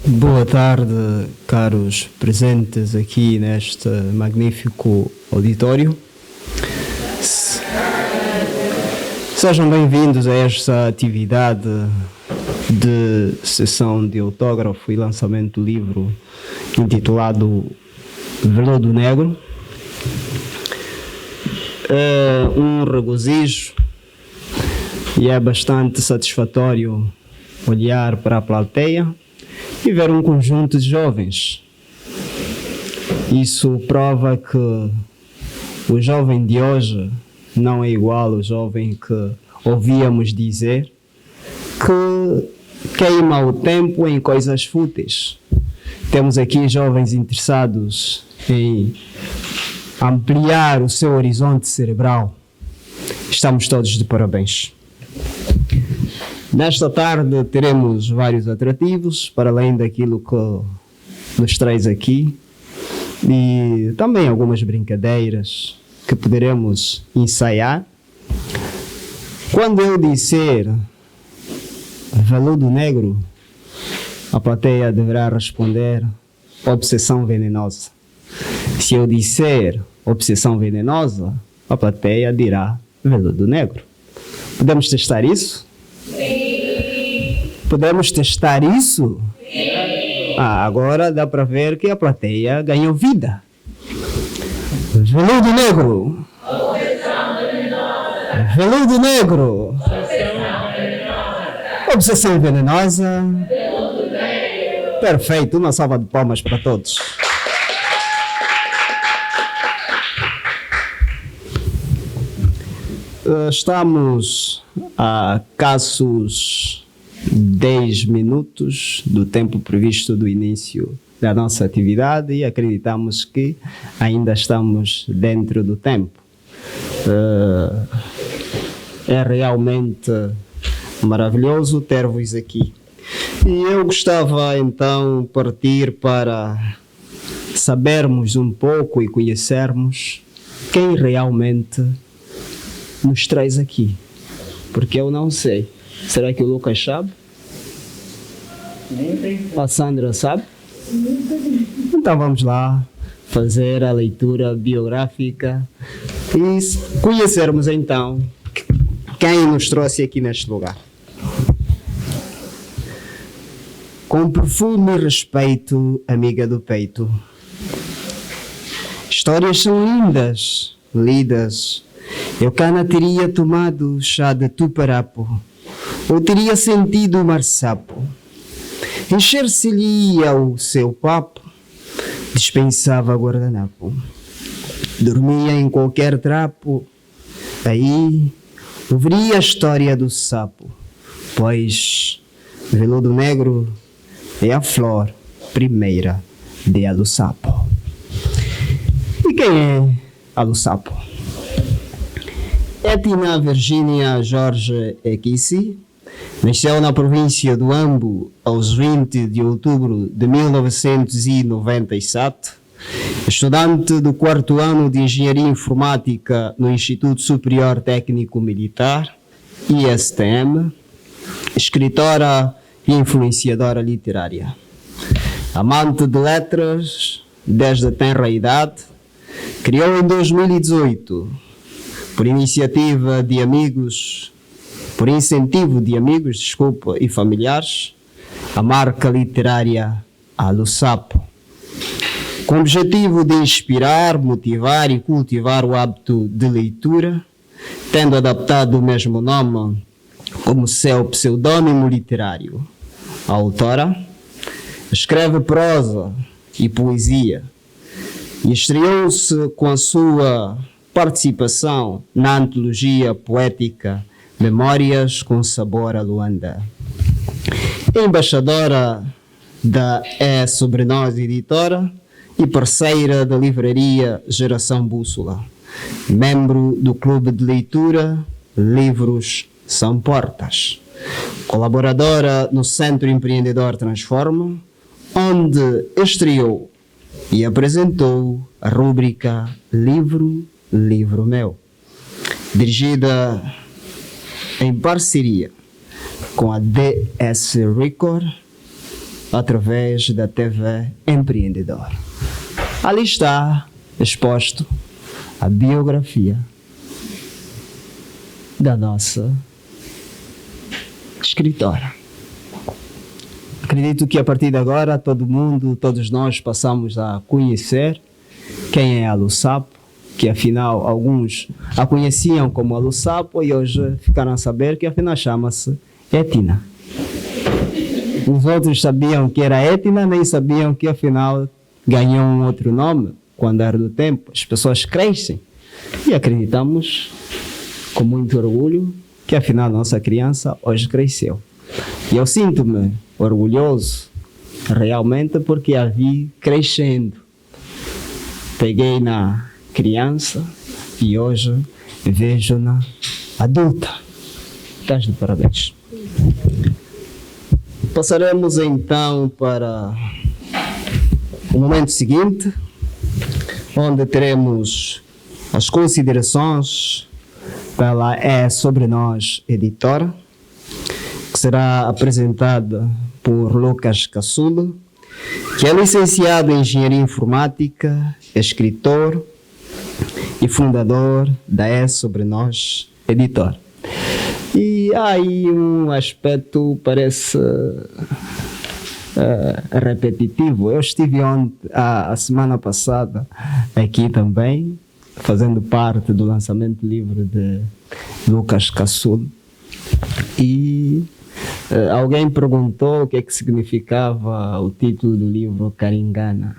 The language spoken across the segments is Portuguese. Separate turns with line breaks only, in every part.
Boa tarde, caros presentes aqui neste magnífico auditório. Sejam bem-vindos a esta atividade de sessão de autógrafo e lançamento do livro intitulado Veludo Negro. É um regozijo e é bastante satisfatório olhar para a plateia e ver um conjunto de jovens. Isso prova que o jovem de hoje não é igual ao jovem que ouvíamos dizer que queima o tempo em coisas fúteis. Temos aqui jovens interessados em ampliar o seu horizonte cerebral. Estamos todos de parabéns. Nesta tarde teremos vários atrativos, para além daquilo que nos traz aqui, e também algumas brincadeiras que poderemos ensaiar. Quando eu disser Veludo Negro, a plateia deverá responder obsessão venenosa. Se eu disser obsessão venenosa, a plateia dirá Veludo Negro. Podemos testar isso? Sim. Podemos testar isso? Sim. Agora dá para ver que a plateia ganhou vida. Veludo Negro. Obsessão venenosa. Veludo Negro. Obsessão venenosa. Obsessão venenosa. Veludo Negro. Perfeito, uma salva de palmas para todos. Estamos a escassos 10 minutos do tempo previsto do início da nossa atividade e acreditamos que ainda estamos dentro do tempo. É realmente maravilhoso ter-vos aqui. E eu gostava então partir para sabermos um pouco e conhecermos quem realmente nos traz aqui, porque eu não sei. Será que o Lucas sabe? A Sandra sabe? Então vamos lá fazer a leitura biográfica e conhecermos então quem nos trouxe aqui neste lugar. Com perfume e respeito, amiga do peito. Histórias são lindas, lidas. Eu cana teria tomado chá de tuparapo, ou teria sentido o marsapo. Encher-se-lhe-ia o seu papo, dispensava guardanapo. Dormia em qualquer trapo, aí ouviria a história do sapo, pois Veludo Negro é a flor primeira de Alussapo. E quem é Alussapo? Etna Virginia Jorge Equissi nasceu na província do Ambo aos 20 de outubro de 1997, estudante do 4º ano de Engenharia Informática no Instituto Superior Técnico Militar, ISTM, escritora e influenciadora literária. Amante de letras desde a tenra idade, criou em 2018 por incentivo de amigos e familiares, a marca literária Alussapo, com o objetivo de inspirar, motivar e cultivar o hábito de leitura, tendo adaptado o mesmo nome como seu pseudônimo literário. A autora escreve prosa e poesia e estreou-se com a sua participação na antologia poética Memórias com Sabor a Luanda. Embaixadora da Sobre Nós Editora e parceira da livraria Geração Bússola. Membro do Clube de Leitura Livros São Portas. Colaboradora no Centro Empreendedor Transforma, onde estreou e apresentou a rúbrica Livro Meu, dirigida em parceria com a DS Record através da TV Empreendedor. Ali está exposto a biografia da nossa escritora. Acredito que a partir de agora todos nós passamos a conhecer quem é a Lusapo, que afinal alguns a conheciam como a Lusapo e hoje ficaram a saber que afinal chama-se Etna. Os outros sabiam que era Etna, nem sabiam que afinal ganhou um outro nome. Com o andar do tempo, as pessoas crescem e acreditamos com muito orgulho que afinal nossa criança hoje cresceu. E eu sinto-me orgulhoso realmente porque a vi crescendo. Peguei na criança e hoje vejo-na adulta. Estás de parabéns. Passaremos então para o momento seguinte, onde teremos as considerações pela É Sobre Nós editora, que será apresentada por Lucas Caçulo, que é licenciado em Engenharia Informática, escritor e fundador da É Sobre Nós editora. E há aí um aspecto, parece repetitivo. Eu estive a semana passada aqui também, fazendo parte do lançamento do livro de Lucas Caçulo, e alguém perguntou o que é que significava o título do livro Caringana.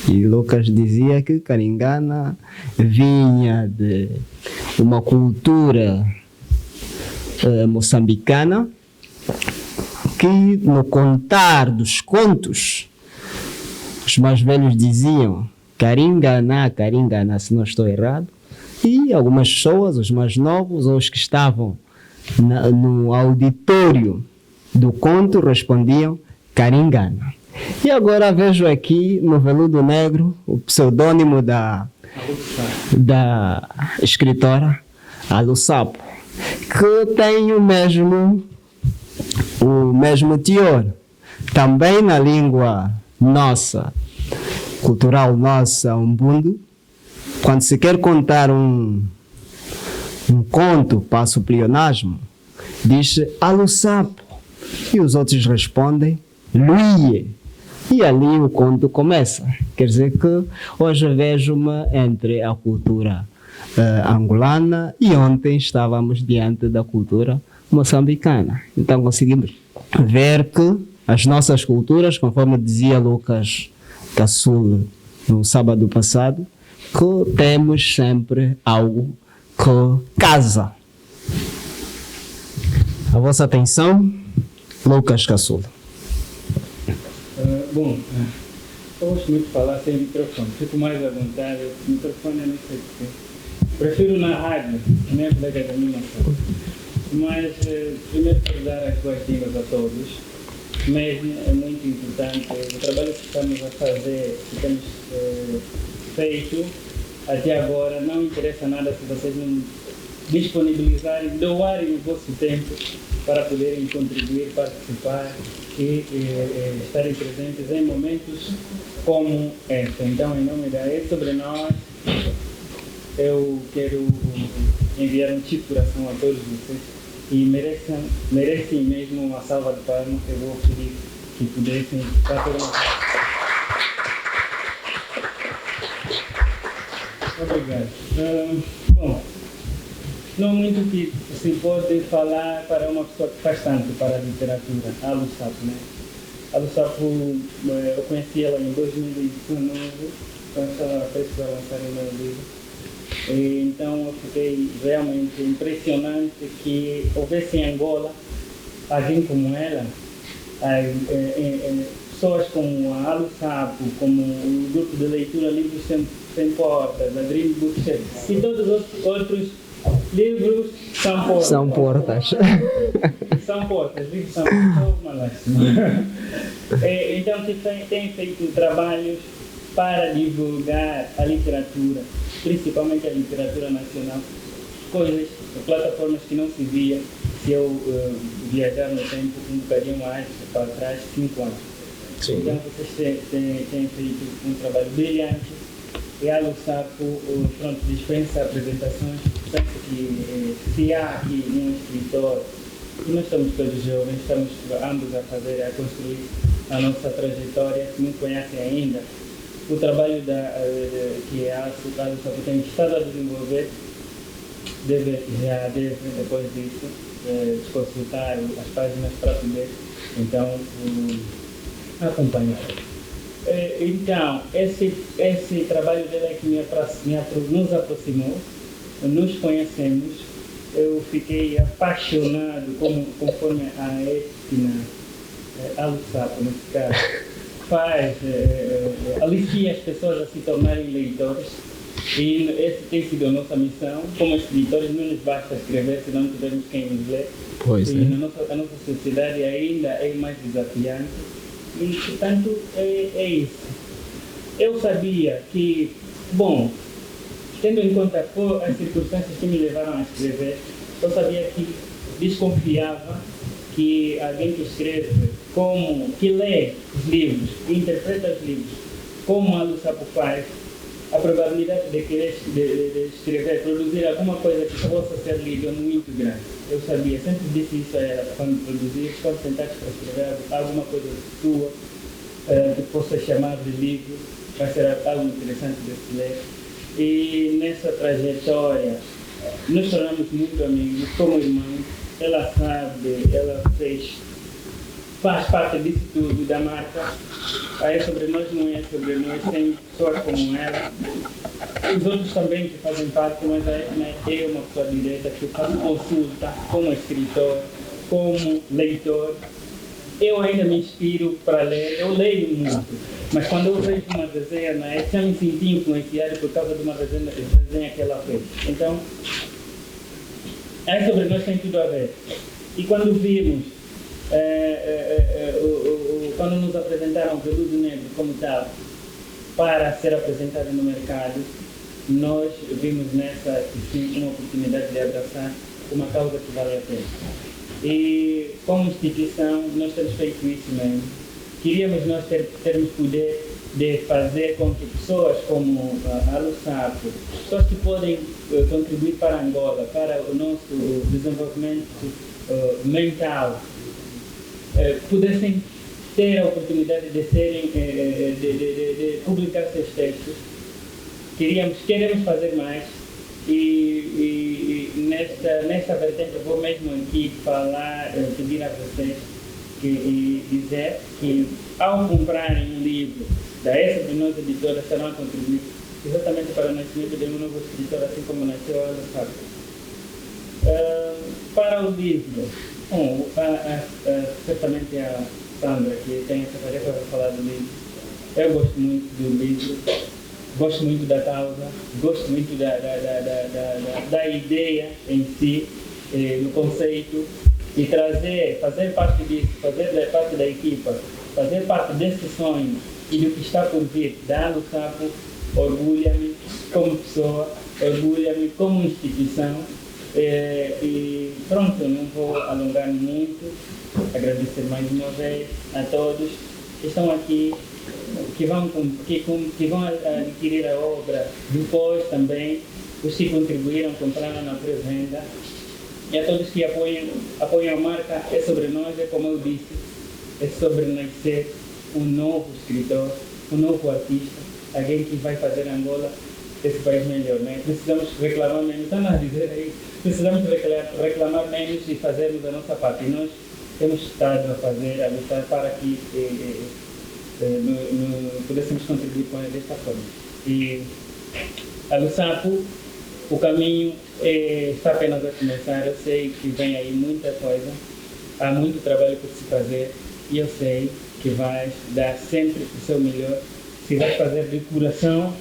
E Lucas dizia que Caringana vinha de uma cultura moçambicana, que no contar dos contos, os mais velhos diziam Caringana, Caringana, se não estou errado, e algumas pessoas, os mais novos, ou os que estavam no auditório do conto, respondiam Caringana. E agora vejo aqui no Veludo Negro o pseudônimo da escritora, a Lusapo, que tem o mesmo teor. Também na língua nossa, cultural nossa, umbundo, quando se quer contar um conto para o pleonasmo, diz a Lusapo, e os outros respondem Luie. E ali o conto começa. Quer dizer que hoje vejo-me entre a cultura angolana e ontem estávamos diante da cultura moçambicana. Então conseguimos ver que as nossas culturas, conforme dizia Lucas Caçulo no sábado passado, que temos sempre algo que casa. A vossa atenção, Lucas Caçulo.
Bom, eu gosto muito de falar sem microfone, fico mais à vontade. O microfone eu não sei porquê. Prefiro na rádio, que nem a colega da minha sabe. Mas primeiro quero dar as boas-vindas a todos. Mesmo é muito importante o trabalho que estamos a fazer, que temos feito até agora. Não interessa nada se vocês não disponibilizarem, doarem o vosso tempo para poderem contribuir, participar e estarem presentes em momentos como este. Então, em nome da É Sobre Nós, eu quero enviar um tipo de coração a todos vocês e merecem mesmo uma salva de palmas. Eu vou pedir que pudessem estar por uma. Obrigado. Bom, não muito que se pode falar para uma pessoa que faz tanto para a literatura, a Lusapo, né? A Lusapo, eu conheci ela em 2019, quando estava prestes a lançar o meu livro. E, então eu fiquei realmente impressionante que houvesse em Angola alguém como ela, pessoas como a Lusapo, como o grupo de leitura Livros Sem Portas, a Dream Bookshop e todos os outros livros são portas.
São portas.
São portas, livros são portas, uma lástima. Então tem feito trabalhos para divulgar a literatura, principalmente a literatura nacional, coisas, plataformas que não se via se eu viajar no tempo um bocadinho mais para trás, 5 anos.
Sim.
Então vocês têm feito um trabalho brilhante. E a Lussapo, pronto, dispensa apresentações. Penso que se há aqui um escritor, e nós estamos todos jovens, estamos ambos a construir a nossa trajetória, se não conhecem ainda, o trabalho que a Lussapo tem estado a desenvolver, deve, depois disso, consultar as páginas para poder, então, acompanhar. Então, esse trabalho dela é que nos aproximou, nos conhecemos, eu fiquei apaixonado, conforme a Edna, a Lussapo, nesse caso, alicia as pessoas a se tornarem leitores, e essa tem sido a nossa missão. Como escritores, não nos basta escrever, se não tivermos quem nos lê.
Pois
E
é.
a nossa sociedade ainda é mais desafiante. E, portanto, é isso. Eu sabia que, bom, tendo em conta as circunstâncias que me levaram a escrever, eu sabia que desconfiava que alguém que escreve, que lê os livros, que interpreta os livros, como a Lussapo faz, a probabilidade de querer de escrever, produzir alguma coisa que possa ser lida é muito grande. Eu sabia, sempre disse isso a ela, quando produzir, quando sentaste para escrever alguma coisa tua, que possa chamar de livro, vai ser algo interessante de se ler. E nessa trajetória, nos tornamos muito amigos, como irmãos. Ela sabe, ela faz parte disso tudo, da marca. Aí sobre nós não é sobre nós, tem pessoas como ela. Os outros também que fazem parte, mas é uma pessoa direta que faz consulta como escritor, como leitor. Eu ainda me inspiro para ler, eu leio muito, mas quando eu vejo uma resenha na já me senti influenciado por causa de uma resenha que ela fez. Então, é sobre nós tem tudo a ver. E quando vimos, quando nos apresentaram o Veludo Negro como tal, para ser apresentado no mercado, nós vimos nessa sim, uma oportunidade de abraçar uma causa que vale a pena. E como instituição, nós temos feito isso mesmo. Queríamos nós termos poder de fazer com que pessoas como a Lussapo, pessoas que podem contribuir para Angola, para o nosso desenvolvimento mental, pudessem ter a oportunidade de serem, de publicar seus textos. Queremos fazer mais. E nesta vertente eu vou mesmo aqui pedir a vocês e dizer que ao comprarem um livro da Essa de Nós Editora, estarão a contribuir exatamente para o nascimento de um novo escritor, assim como nasceu a Lussapo. Para o livro, certamente a Sandra, que tem essa tarefa para falar do livro, eu gosto muito do livro. Gosto muito da causa, gosto muito da ideia em si, no conceito, e fazer parte disso, fazer parte da equipa, fazer parte desse sonho e do que está por vir da Lussapo, orgulha-me como pessoa, orgulha-me como instituição. E pronto, não vou alongar muito, agradecer mais uma vez a todos que estão aqui, que vão adquirir a obra depois também, os que contribuíram, compraram na pré-venda, e a todos que apoiam a marca. É sobre nós, é como eu disse, é sobre nascer um novo escritor, um novo artista, alguém que vai fazer Angola esse país melhor, né? Precisamos reclamar menos, estão a dizer aí, precisamos reclamar menos e fazermos a nossa parte. E nós temos estado a lutar para que pudéssemos contribuir com desta forma. E a Lussapo, o caminho está apenas a começar. Eu sei que vem aí muita coisa, há muito trabalho por se fazer, e eu sei que vais dar sempre o seu melhor. Se vais fazer de coração,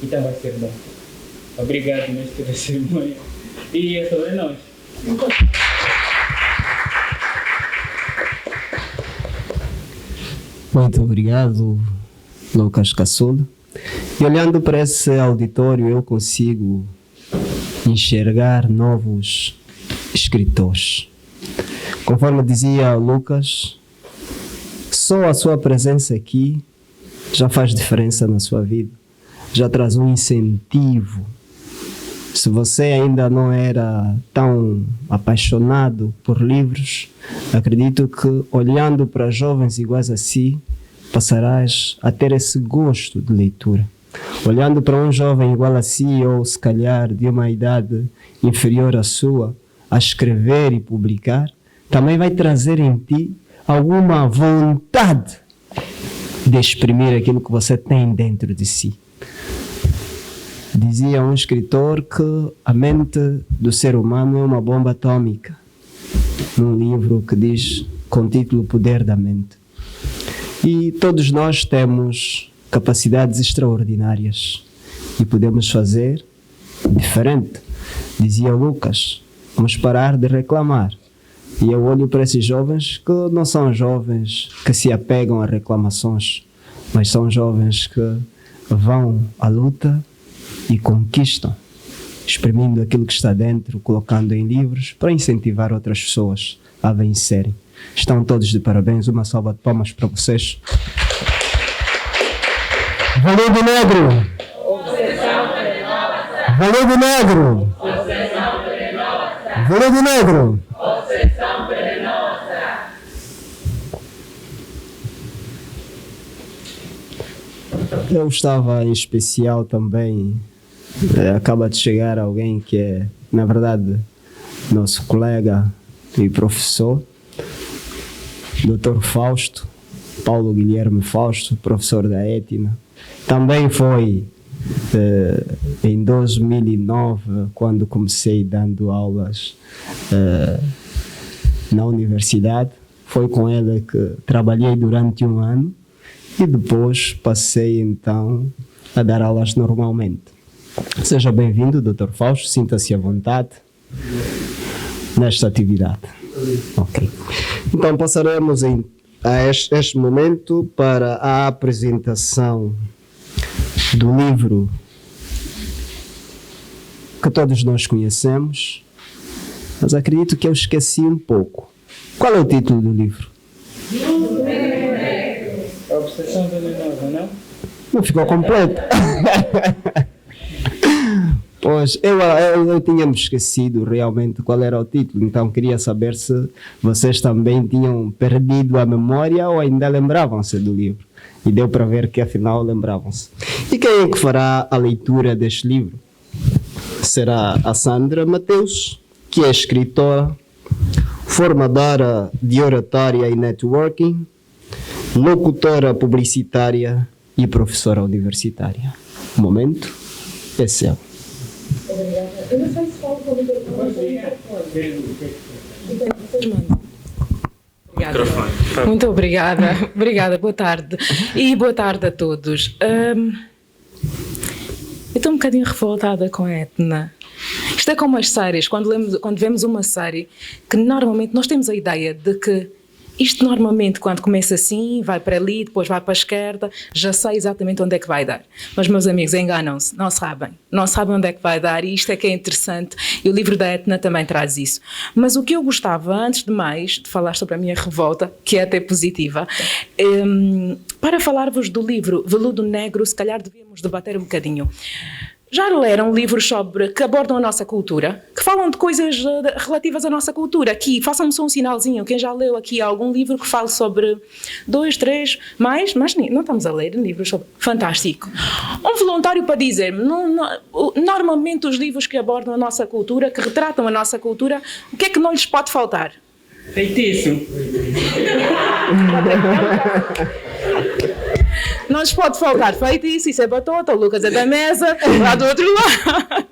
então vai ser bom. Obrigado, mestre da cerimônia. E é sobre nós.
Muito obrigado, Lucas Caçula. E olhando para esse auditório, eu consigo enxergar novos escritores. Conforme dizia Lucas, Só a sua presença aqui já faz diferença na sua vida, já traz um incentivo. Se você ainda não era tão apaixonado por livros, acredito que olhando para jovens iguais a si, passarás a ter esse gosto de leitura. Olhando para um jovem igual a si, ou se calhar de uma idade inferior à sua, a escrever e publicar, também vai trazer em ti alguma vontade de exprimir aquilo que você tem dentro de si. Dizia um escritor que a mente do ser humano é uma bomba atômica, num livro que diz com o título Poder da Mente. E todos nós temos capacidades extraordinárias e podemos fazer diferente. Dizia Lucas, vamos parar de reclamar. E eu olho para esses jovens que não são jovens que se apegam a reclamações, mas são jovens que vão à luta e conquistam, exprimindo aquilo que está dentro, colocando em livros para incentivar outras pessoas a vencerem. Estão todos de parabéns, uma salva de palmas para vocês. Valeu Negro! Valeu Negro! Valeu Negro! Eu estava em especial também, acaba de chegar alguém que é, na verdade, nosso colega e professor, Dr. Fausto, Paulo Guilherme Fausto, professor da Etna. Também foi em 2009, quando comecei dando aulas na universidade. Foi com ele que trabalhei durante um ano e depois passei então a dar aulas normalmente. Seja bem-vindo, Dr. Fausto, sinta-se à vontade nesta atividade. Ok. Então passaremos a este momento para a apresentação do livro que todos nós conhecemos, mas acredito que eu esqueci um pouco. Qual é o título do livro?
A Obsessão Venenosa, não?
Não ficou completo. Pois, eu tinha me esquecido realmente qual era o título, então queria saber se vocês também tinham perdido a memória ou ainda lembravam-se do livro. E deu para ver que afinal lembravam-se. E quem é que fará a leitura deste livro? Será a Sandra Mateus, que é escritora, formadora de oratória e networking, locutora publicitária e professora universitária. O momento é seu.
Obrigada. Eu não sei se falo com o microfone. Obrigada. Muito obrigada. Obrigada, boa tarde. E boa tarde a todos. Eu estou um bocadinho revoltada com a Etna. Isto é como as séries, quando vemos uma série, que normalmente nós temos a ideia de que isto normalmente quando começa assim, vai para ali, depois vai para a esquerda, já sei exatamente onde é que vai dar. Mas meus amigos, enganam-se, não sabem onde é que vai dar, e isto é que é interessante, e o livro da Etna também traz isso. Mas o que eu gostava, antes de mais, de falar sobre a minha revolta, que é até positiva, para falar-vos do livro Veludo Negro, se calhar devíamos debater um bocadinho. Já leram livros que abordam a nossa cultura, que falam de coisas relativas à nossa cultura? Aqui, façam-me só um sinalzinho, quem já leu aqui algum livro que fale sobre 2, 3, mais, mas não estamos a ler livros sobre... Fantástico. Um voluntário para dizer-me, normalmente os livros que abordam a nossa cultura, que retratam a nossa cultura, o que é que não lhes pode faltar?
Feitiço.
Não lhes pode faltar feitiço, isso é batota, o Lucas é da mesa, lá do outro lado.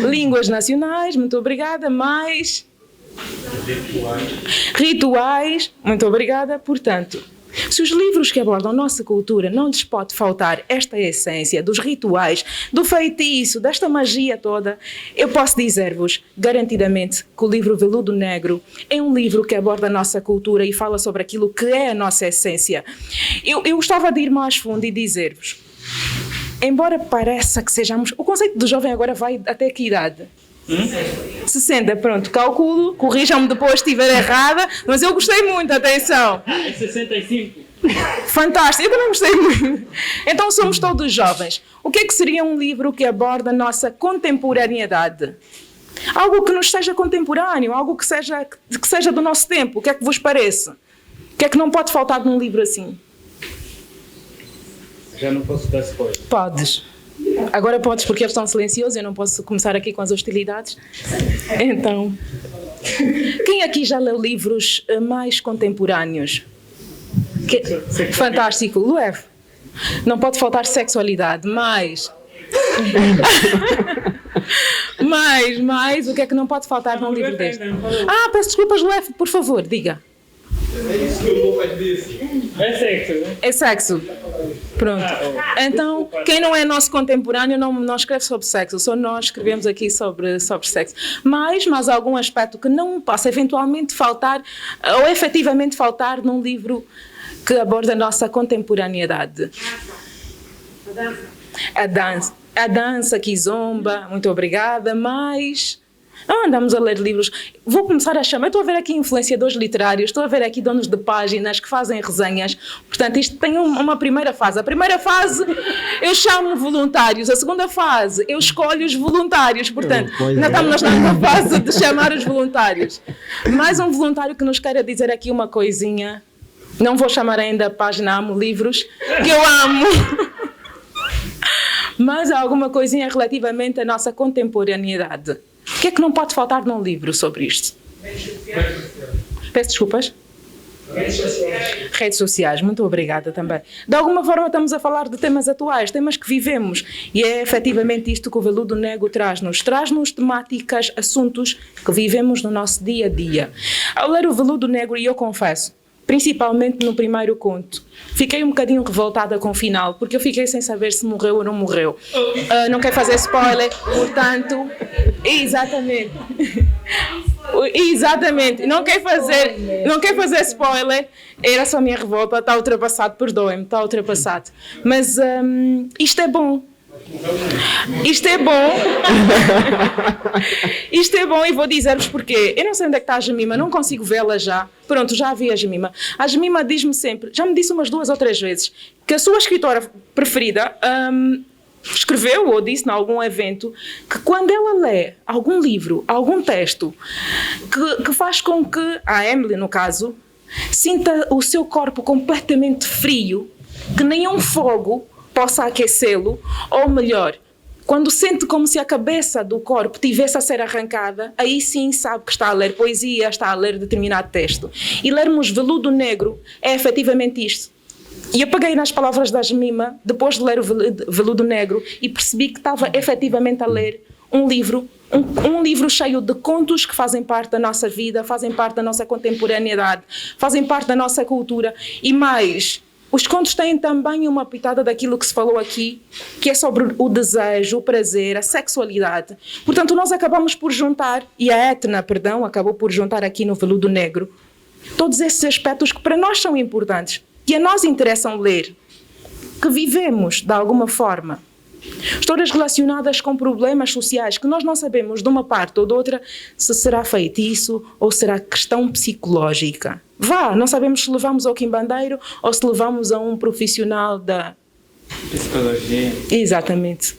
Línguas nacionais, muito obrigada, mais... Rituais, muito obrigada. Portanto, se os livros que abordam a nossa cultura não lhes pode faltar esta essência dos rituais, do feitiço, desta magia toda, eu posso dizer-vos garantidamente que o livro Veludo Negro é um livro que aborda a nossa cultura e fala sobre aquilo que é a nossa essência. Eu gostava de ir mais fundo e dizer-vos, embora pareça que sejamos... O conceito do jovem agora vai até que idade? 60, pronto, calculo, corrijam-me depois se estiver errada, mas eu gostei muito, atenção.
É 65.
Fantástico, eu também gostei muito. Então somos todos jovens. O que é que seria um livro que aborda a nossa contemporaneidade? Algo que nos seja contemporâneo, algo que seja do nosso tempo. O que é que vos parece? O que é que não pode faltar num livro assim?
Já não posso dar spoiler.
Podes. Agora podes, porque eles estão silenciosos, eu não posso começar aqui com as hostilidades. Então, quem aqui já leu livros mais contemporâneos? Fantástico. Luev, não pode faltar sexualidade, mas o que é que não pode faltar num livro deste? Peço desculpas, Luev, por favor, diga.
É isso que o Lucas disse. É sexo, né?
É sexo. Pronto. Então, quem não é nosso contemporâneo não escreve sobre sexo, só nós escrevemos aqui sobre sexo. Mas algum aspecto que não possa eventualmente faltar, ou efetivamente faltar num livro que aborda a nossa contemporaneidade. A dança, kizomba, muito obrigada, mas não andamos a ler livros. Vou começar a chamar, eu estou a ver aqui influenciadores literários, estou a ver aqui donos de páginas que fazem resenhas, portanto isto tem uma primeira fase. A primeira fase eu chamo voluntários, a segunda fase eu escolho os voluntários, portanto ainda estamos na fase de chamar os voluntários. Mais um voluntário que nos queira dizer aqui uma coisinha. Não vou chamar ainda a página Amo Livros, que eu amo. Mas há alguma coisinha relativamente à nossa contemporaneidade. O que é que não pode faltar num livro sobre isto? Peço desculpas? Redes sociais, muito obrigada também. De alguma forma estamos a falar de temas atuais, temas que vivemos, e é efetivamente isto que o Veludo Negro traz-nos temáticas, assuntos que vivemos no nosso dia a dia. Ao ler o Veludo Negro, e eu confesso, principalmente no primeiro conto, fiquei um bocadinho revoltada com o final, porque eu fiquei sem saber se morreu ou não morreu. Não quero fazer spoiler, portanto, exatamente, não quero fazer spoiler, era só a minha revolta, está ultrapassado, perdoem-me, está ultrapassado. Mas isto é bom. Isto é bom e vou dizer-vos porquê. Eu não sei onde é que está a Jemima, não consigo vê-la já. Pronto, já vi a Jemima. A Jemima diz-me sempre, já me disse umas 2 ou 3 vezes, que a sua escritora preferida escreveu ou disse em algum evento que quando ela lê algum livro, algum texto, que faz com que, a Emily no caso, sinta o seu corpo completamente frio, que nenhum fogo possa aquecê-lo, ou melhor, quando sente como se a cabeça do corpo tivesse a ser arrancada, aí sim sabe que está a ler poesia, está a ler determinado texto. E lermos Veludo Negro é efetivamente isto. E eu peguei nas palavras da Jemima, depois de ler o Veludo Negro, e percebi que estava efetivamente a ler um livro cheio de contos que fazem parte da nossa vida, fazem parte da nossa contemporaneidade, fazem parte da nossa cultura, e mais... Os contos têm também uma pitada daquilo que se falou aqui, que é sobre o desejo, o prazer, a sexualidade. Portanto, nós acabamos por juntar, e a Etna, acabou por juntar aqui no Veludo Negro, todos esses aspectos que para nós são importantes, que a nós interessam ler, que vivemos de alguma forma. Histórias relacionadas com problemas sociais que nós não sabemos de uma parte ou de outra se será feitiço ou será questão psicológica. Não sabemos se levamos ao quimbandeiro ou se levamos a um profissional da
psicologia.
Exatamente.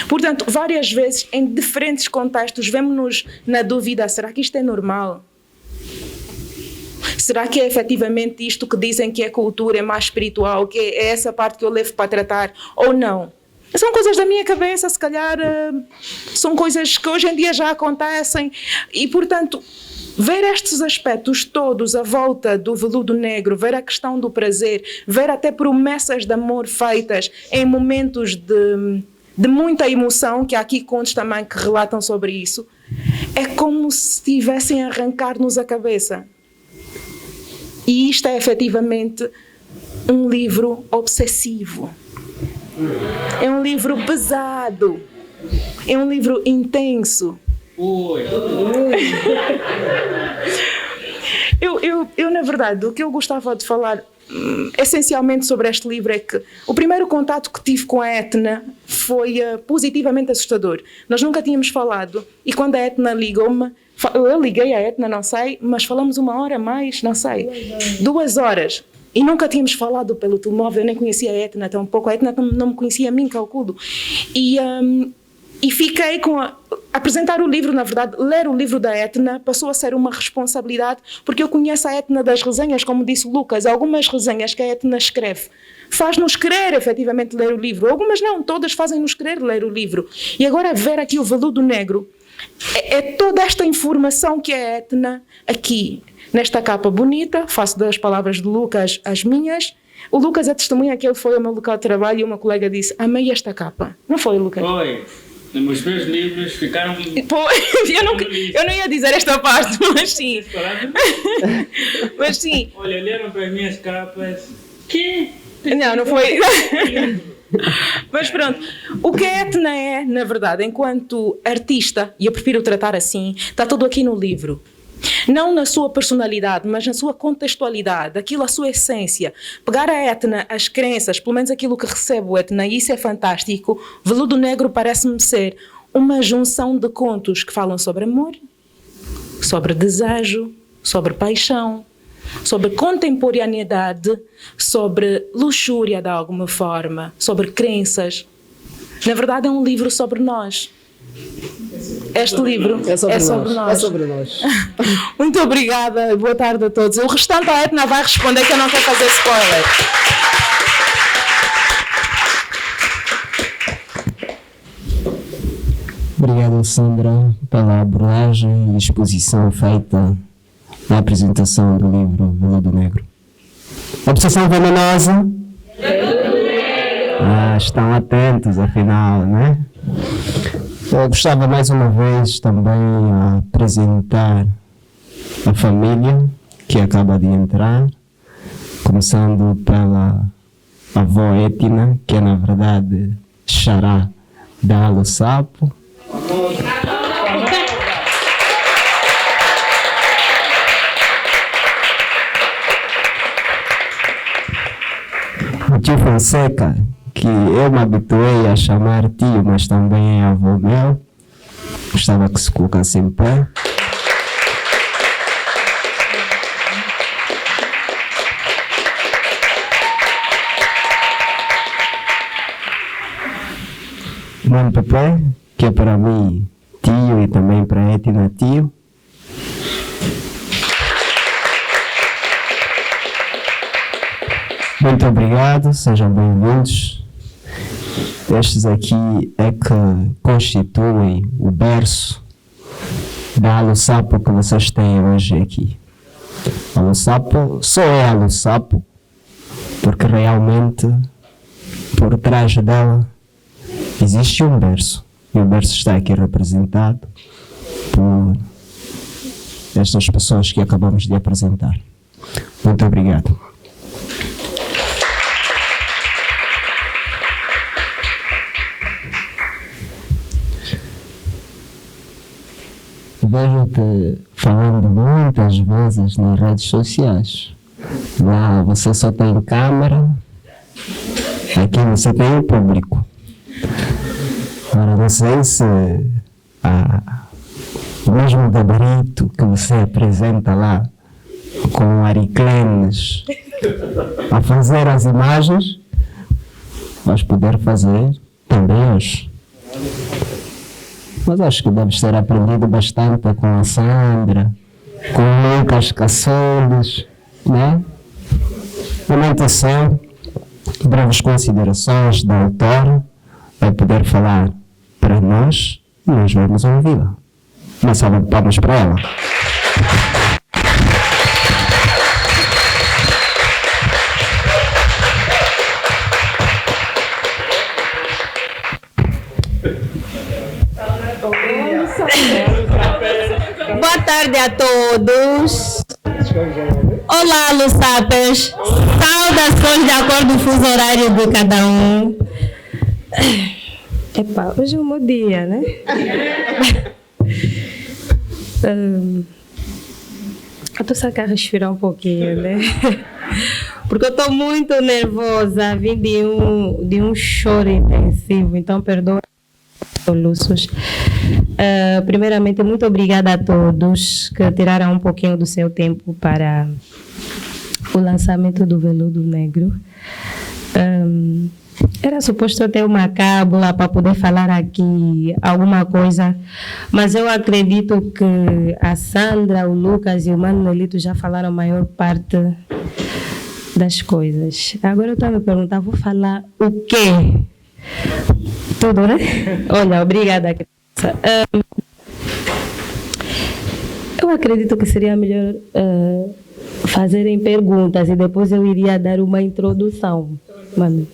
Portanto, várias vezes, em diferentes contextos, vemos-nos na dúvida, será que isto é normal? Será que é efetivamente isto que dizem que é cultura, é mais espiritual, que é essa parte que eu levo para tratar, ou não? São coisas da minha cabeça, se calhar são coisas que hoje em dia já acontecem e, portanto, ver estes aspectos todos à volta do Veludo Negro, ver a questão do prazer, ver até promessas de amor feitas em momentos de muita emoção, que há aqui contos também que relatam sobre isso, é como se estivessem a arrancar-nos a cabeça. E isto é efetivamente um livro obsessivo. É um livro pesado. É um livro intenso. Eu, na verdade, o que eu gostava de falar essencialmente sobre este livro é que o primeiro contato que tive com a Etna foi positivamente assustador. Nós nunca tínhamos falado e quando a Etna ligou-me, eu liguei à Etna, não sei, mas falamos 1 hora mais, não sei, 2 horas. E nunca tínhamos falado pelo telemóvel, eu nem conhecia a Etna tão pouco, a Etna não me conhecia a mim, calculo. E fiquei com apresentar o livro, na verdade, ler o livro da Etna passou a ser uma responsabilidade, porque eu conheço a Etna das resenhas, como disse o Lucas, algumas resenhas que a Etna escreve faz-nos querer efetivamente ler o livro, algumas não, todas fazem-nos querer ler o livro. E agora ver aqui o Veludo Negro, é toda esta informação que a Etna aqui, nesta capa bonita, faço das palavras de Lucas as minhas. O Lucas é testemunha que ele foi ao meu local de trabalho e uma colega disse, amei esta capa. Não foi, Lucas?
Foi. Os meus livros ficaram...
Eu não ia dizer esta parte, mas sim. Mas sim.
Olha, olharam para as minhas capas. Que?
Não foi. Mas pronto, o que a Etna é, na verdade, enquanto artista, e eu prefiro tratar assim, está tudo aqui no livro. Não na sua personalidade, mas na sua contextualidade, aquilo, a sua essência. Pegar a Etna, as crenças, pelo menos aquilo que recebe o Etna, e isso é fantástico. Veludo Negro parece-me ser uma junção de contos que falam sobre amor, sobre desejo, sobre paixão, sobre contemporaneidade, sobre luxúria de alguma forma, sobre crenças. Na verdade é um livro sobre nós. Este livro é sobre nós.
É sobre nós.
Muito obrigada, boa tarde a todos. O restante a Etna vai responder que eu não quero fazer spoiler.
Obrigado, Sandra, pela abordagem e exposição feita na apresentação do livro Veludo Negro. Obsessão venenosa? Estão atentos, afinal, né? Eu gostava mais uma vez também a apresentar a família que acaba de entrar, começando pela avó Etna, que é na verdade xará da Alo Sapo. O tio Fonseca, que eu me habituei a chamar tio, mas também é avô meu. Gostava que se colocasse em pé. Mano Pepe, que é para mim tio e também para a Etna tio. Muito obrigado, sejam bem-vindos. Estes aqui é que constituem o berço da Alo Sapo que vocês têm hoje aqui. Alo Sapo só é Alo Sapo porque realmente por trás dela existe um berço. E o berço está aqui representado por estas pessoas que acabamos de apresentar. Muito obrigado. Vejo-te falando muitas vezes nas redes sociais. Lá você só tem câmera, aqui você tem o público. Agora não sei se o mesmo gabarito que você apresenta lá com ariclenes a fazer as imagens, vais poder fazer também hoje. Mas acho que deves ter aprendido bastante com a Sandra, com o Lucas Caçoles, né? Momento seu, breves considerações da autora, vai poder falar para nós e nós vamos ouvi-la. Uma salva de palmas para ela.
Boa tarde a todos. Olá, Alo Sapers. Saudações de acordo com o fuso horário de cada um. Epa, hoje é o meu dia, né? Eu estou só a respirar um pouquinho, né? porque eu estou muito nervosa, vim de um choro intensivo, então perdoa soluços. Primeiramente, muito obrigada a todos que tiraram um pouquinho do seu tempo para o lançamento do Veludo Negro. Era suposto eu ter uma cábula para poder falar aqui alguma coisa, mas eu acredito que a Sandra, o Lucas e o Mano Nelito já falaram a maior parte das coisas. Agora eu estou a me perguntar, vou falar o quê? Tudo, né? Olha, obrigada, criança. Eu acredito que seria melhor fazerem perguntas e depois eu iria dar uma introdução. Mano.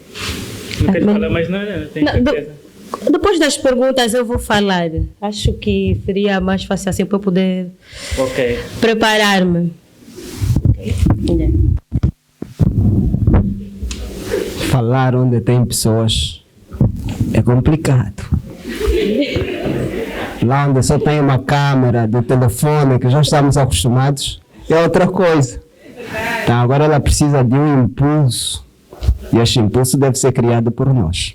Não quero falar mais nada, não tenho certeza.
Depois das perguntas eu vou falar. Acho que seria mais fácil assim para eu poder preparar-me.
Falar onde tem pessoas é complicado. Lá onde só tem uma câmera do telefone, que já estamos acostumados, é outra coisa. Então agora ela precisa de um impulso. E este impulso deve ser criado por nós.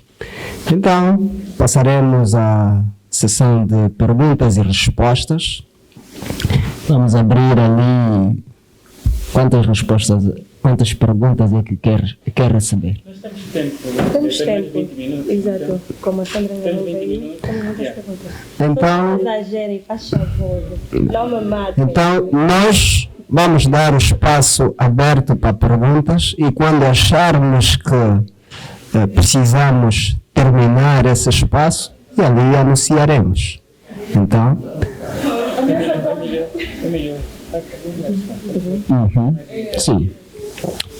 Então, passaremos à sessão de perguntas e respostas. Vamos abrir ali quantas perguntas é que quer receber.
Nós temos tempo.
Temos tempo.
20 minutos.
Exato. Como a Sandra
Temos
não
20
veio,
minutos.
temos muitas perguntas.
Então,
Não exagerem, faz favor. Não me matem.
Então, nós vamos dar o espaço aberto para perguntas e quando acharmos que precisamos terminar esse espaço, e ali anunciaremos. Então,
É melhor.
sim.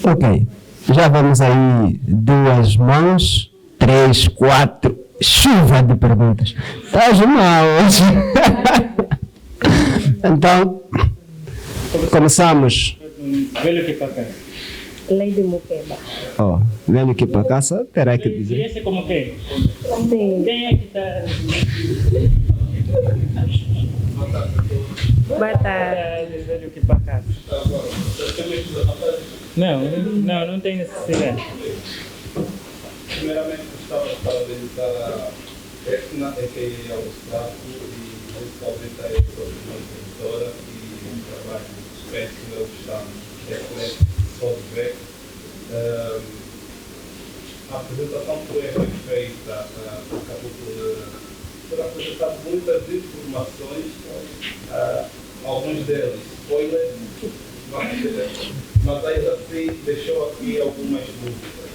Ok. Já vamos aí 2 mãos, 3, 4, chuva de perguntas. Estás mal hoje. Então, começamos.
Velho que para cá.
Lei de Muqueba.
Velho que para casa, terá que dizer.
Esse é como quem?
Sim.
Quem é que está?
Boa tarde.
Velho que para cá. Não tem necessidade.
Primeiramente, gostava de parabenizar a Etna, a.k.a. Gustavo, e principalmente a nossa editora e um trabalho suspenso que eles estão excelente, só de ver. A apresentação foi feita, acabou por apresentar muitas informações, alguns deles spoilers, mas ainda assim deixou aqui algumas dúvidas.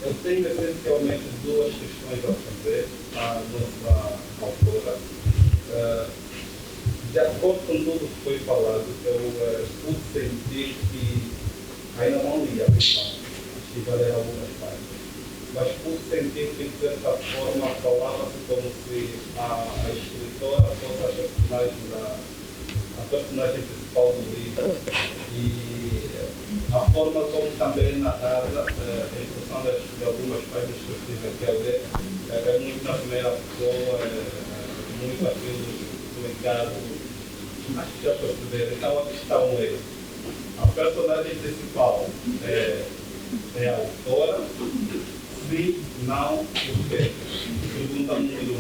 Eu tenho essencialmente 2 questões a fazer à nossa autora. De acordo com tudo que foi falado, eu pude sentir que ainda não li a questão, estive a ler algumas páginas, mas pude sentir que de certa forma falava-se como se a escritora fosse a personagem principal do livro e a forma como também narrada, em função de algumas páginas que eu estive aqui a ler, é muito na primeira pessoa, muito aquilo explicado, acho que já perceberam. Então a questão é, a personagem principal é a autora, se não, por quê? Pergunta número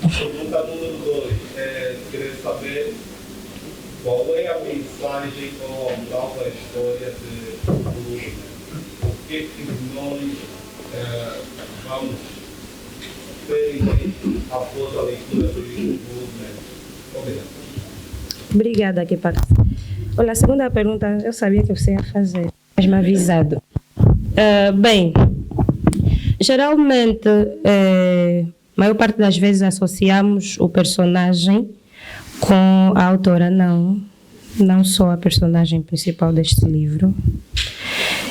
1. Pergunta número 2 é querer saber qual é a mensagem ou a moral da história de Lula? O que nós vamos ter após a leitura do livro Lula? Obrigado.
Obrigada, Kepak. Olha, a segunda pergunta eu sabia que você ia fazer, mas me avisado. Bem, geralmente, a maior parte das vezes associamos o personagem com a autora, não só a personagem principal deste livro.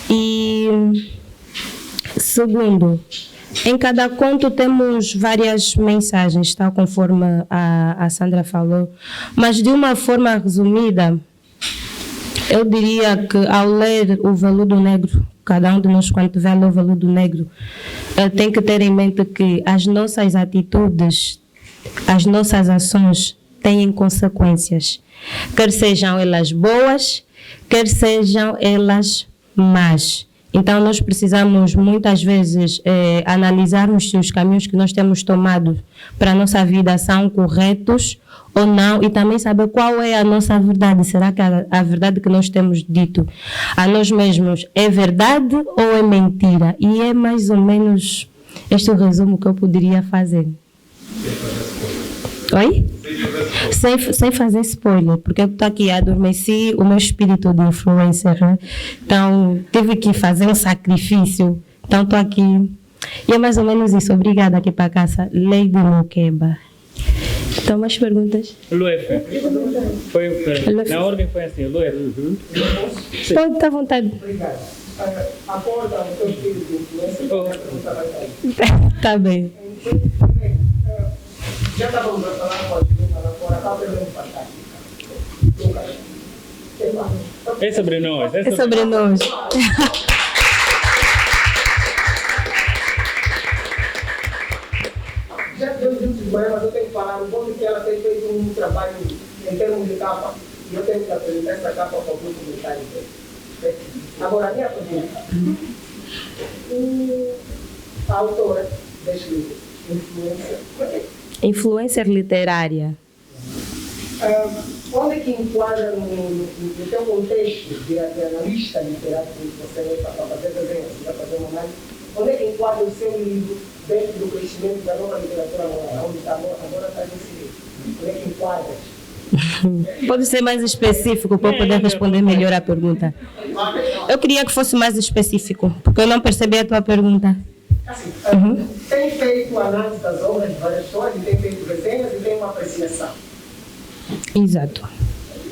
E segundo, em cada conto temos várias mensagens, tal conforme a Sandra falou, mas de uma forma resumida, eu diria que ao ler o Veludo Negro, cada um de nós quando vê o Veludo Negro, tem que ter em mente que as nossas atitudes, as nossas ações têm consequências, quer sejam elas boas, quer sejam elas mas. Então, nós precisamos, muitas vezes, analisarmos se os caminhos que nós temos tomado para a nossa vida são corretos ou não, e também saber qual é a nossa verdade. Será que a verdade que nós temos dito a nós mesmos é verdade ou é mentira? E é mais ou menos este o resumo que eu poderia fazer. Oi? Sem fazer spoiler, porque eu estou aqui, adormeci o meu espírito de influencer, né? Então tive que fazer um sacrifício, então estou aqui, e é mais ou menos isso. Obrigada aqui para a casa, Lady Moqueba. Então, mais perguntas?
Luef. Na ordem foi assim, Luef.
Pode estar à vontade.
Obrigado. Acorda o teu filho de influência para perguntar mais tarde.
Tá bem.
Já estávamos a falar com a Juliana lá fora, está aprendendo fantástico.
É sobre nós.
É sobre nós.
Já deu juntos de manhã, mas eu tenho que falar o bom que ela tem feito um trabalho em termos de capa, e eu tenho que apresentar essa capa para o grupo de detalhes. Agora, a minha pergunta. A autora deste livro,
Influencer literária.
Onde é que enquadra no teu contexto de analista literário que você é para fazer desenho, para fazer uma análise, onde é que enquadra o seu livro dentro do crescimento da nova literatura agora, onde está agora está inserido? Onde é que enquadra?
Pode ser mais específico para eu poder responder melhor a pergunta. Eu queria que fosse mais específico, porque eu não percebi a tua pergunta.
Assim, tem feito análise das obras de várias pessoas, tem feito desenhos e tem uma apreciação.
Exato.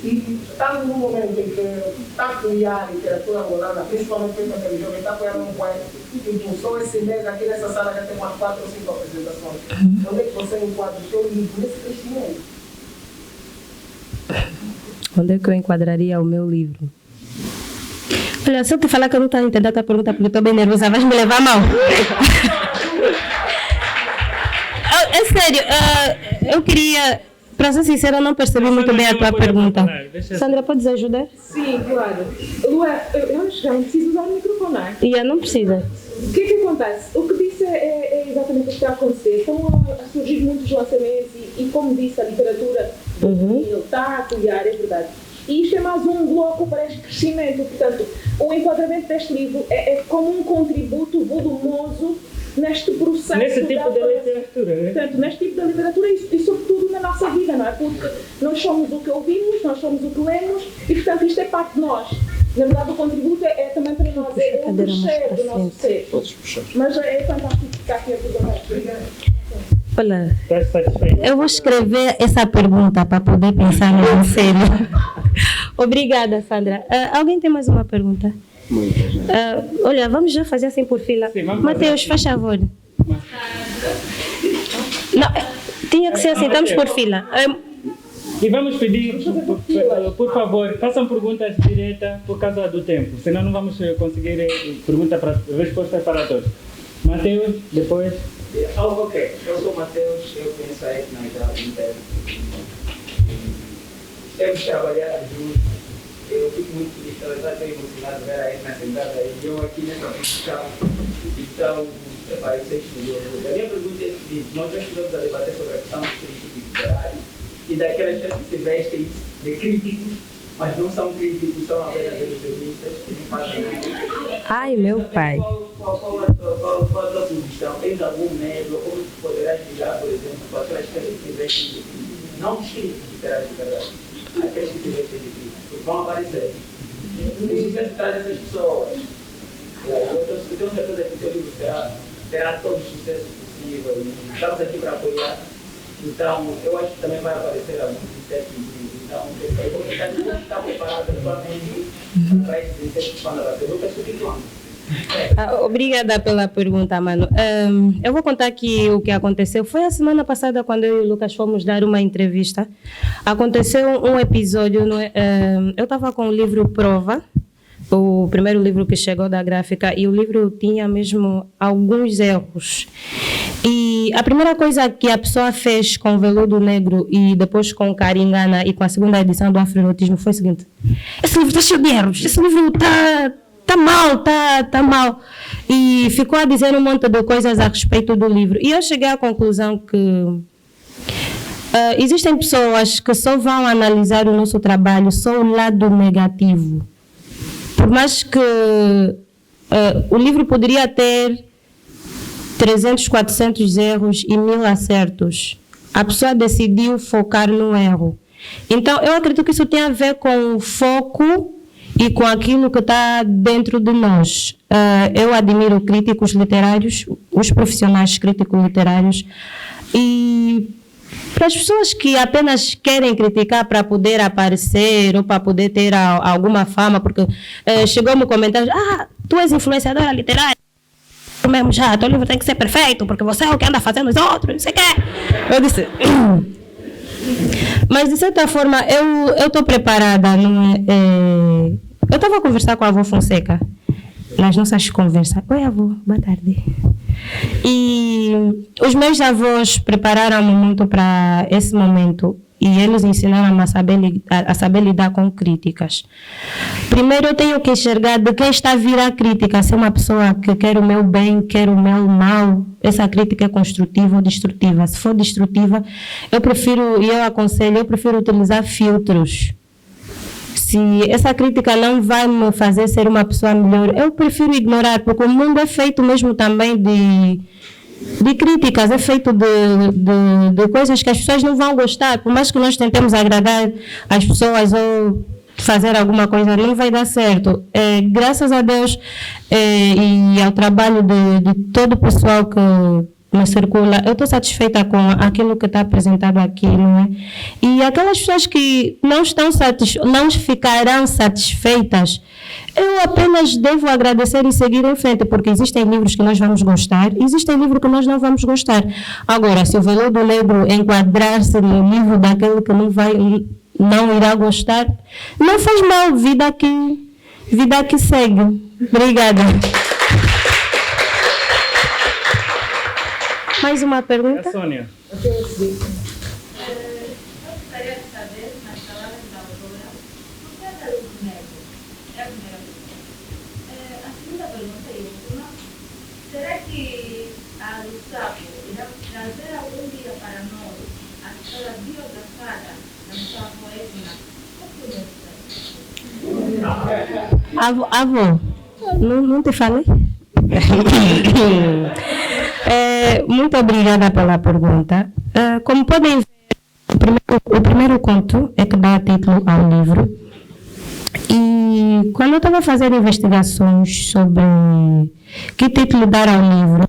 E estamos num momento em que está a criar a literatura angolana, principalmente para aquele jovem, está apoiando um poeta, impulsou esse mês aqui nessa sala, já tem umas 4 ou 5 apresentações. Onde é que você enquadra o seu livro nesse crescimento?
Onde é que eu enquadraria o meu livro? Olha, se eu te falar que eu não estou entendendo a tua pergunta porque eu estou bem nervosa, vais me levar mal. É sério, eu queria, para ser sincera, eu não percebi muito bem a tua pergunta. Sandra, podes ajudar?
Sim, claro. Lué, eu acho que já não preciso usar o microfone, não é?
Não precisa.
O que é que acontece? O que disse é exatamente o que está a acontecer. Estão a surgir muitos lançamentos e como disse, a literatura está a apoiar, é verdade. E isto é mais um bloco para este crescimento. Portanto, o enquadramento deste livro é como um contributo volumoso neste processo.
Nesse tipo de literatura, né?
Portanto, neste tipo de literatura e sobretudo na nossa vida, não é? Porque nós somos o que ouvimos, nós somos o que lemos e, portanto, isto é parte de nós. Na verdade, o contributo é também para nós, é o crescer do nosso ser. Mas é fantástico ficar aqui a perguntar.
Olha,
Estás satisfeito?
eu vou escrever essa pergunta para poder pensar no sério. Obrigada, Sandra. Alguém tem mais uma pergunta? Olha, vamos já fazer assim por fila.
Sim,
Mateus, faz favor. Não, tinha que ser assim, estamos por fila.
E vamos pedir, por favor, façam perguntas diretas por causa do tempo, senão não vamos conseguir respostas para todos. Mateus, depois.
Ok, eu sou Mateus, eu penso a Etna já há muito tempo. Temos trabalhado juntos, eu fico muito feliz, ela está tão emocionada de ver a Etna sentada aí, e eu aqui nessa posição, então, isso é estudioso. A minha pergunta é a seguinte: nós já estivemos a debater sobre a questão dos críticos literários e daquelas pessoas que se vestem de críticos, mas não são críticos, são apenas revisionistas que não fazem nada.
Ai, meu pai.
Qual a tua posição? Tens algum medo? Como tu poderás ligar, por exemplo, para aquelas pessoas que se vestem de críticos? Não os críticos literários, de verdade. Aqueles que se vestem de críticos, porque vão aparecer. E você traz essas pessoas. Eu tenho certeza que o teu livro terá todo o sucesso possível. Estamos aqui para apoiar. Então, eu acho que também vai aparecer alguns insetos. Então, eu vou estar preparado atualmente para esses insetos que vão aparecer. Eu peço que vão.
Obrigada pela pergunta, mano. Eu vou contar aqui o que aconteceu. Foi a semana passada, quando eu e o Lucas fomos dar uma entrevista. Aconteceu um episódio. Eu estava com o livro Prova, o primeiro livro que chegou da gráfica, e o livro tinha mesmo alguns erros. E a primeira coisa que a pessoa fez com o Veludo Negro e depois com o Caringana e com a segunda edição do Afroerotismo foi o seguinte: esse livro está cheio de erros, esse livro está tá mal, tá mal. E ficou a dizer um monte de coisas a respeito do livro. E eu cheguei à conclusão que existem pessoas que só vão analisar o nosso trabalho só o lado negativo. Por mais que o livro poderia ter 300, 400 erros e 1000 acertos. A pessoa decidiu focar no erro. Então, eu acredito que isso tem a ver com o foco e com aquilo que está dentro de nós. Eu admiro críticos literários, os profissionais críticos literários, e para as pessoas que apenas querem criticar para poder aparecer ou para poder ter alguma fama, porque chegou-me comentário, tu és influenciadora literária, mesmo já, teu livro tem que ser perfeito, porque você é o que anda fazendo os outros, não sei o quê. Eu disse, mas de certa forma eu estou preparada, não é? Eu estava a conversar com a avó Fonseca nas nossas conversas. Oi, avó, boa tarde. E os meus avós prepararam-me muito para esse momento e eles ensinaram-me a saber lidar com críticas. Primeiro eu tenho que enxergar de quem está a vir a crítica, se é uma pessoa que quer o meu bem, quer o meu mal, essa crítica é construtiva ou destrutiva. Se for destrutiva, eu prefiro utilizar filtros. Se essa crítica não vai me fazer ser uma pessoa melhor, eu prefiro ignorar, porque o mundo é feito mesmo também de críticas, é feito de coisas que as pessoas não vão gostar. Por mais que nós tentemos agradar as pessoas ou fazer alguma coisa, não vai dar certo. Graças a Deus e ao trabalho de todo o pessoal que me circula, eu estou satisfeita com aquilo que está apresentado aqui, não é? E aquelas pessoas que não ficarão satisfeitas, eu apenas devo agradecer e seguir em frente, porque existem livros que nós vamos gostar, existem livros que nós não vamos gostar. Agora, se o Veludo Negro enquadrar-se no livro daquele que não irá gostar, não faz mal, vida que segue. Obrigada. Mais uma pergunta?
A Sônia.
Eu gostaria de saber, nas palavras da autora, por que a Veludo Negro? É a primeira pergunta. A segunda pergunta e última, será que a Lussapo irá trazer algum dia para nós a história biografada da nossa avó Edna?
Avô, não te falei? Muito obrigada pela pergunta. Como podem ver, o primeiro conto é que dá título ao livro. E quando eu estava fazendo investigações sobre que título dar ao livro,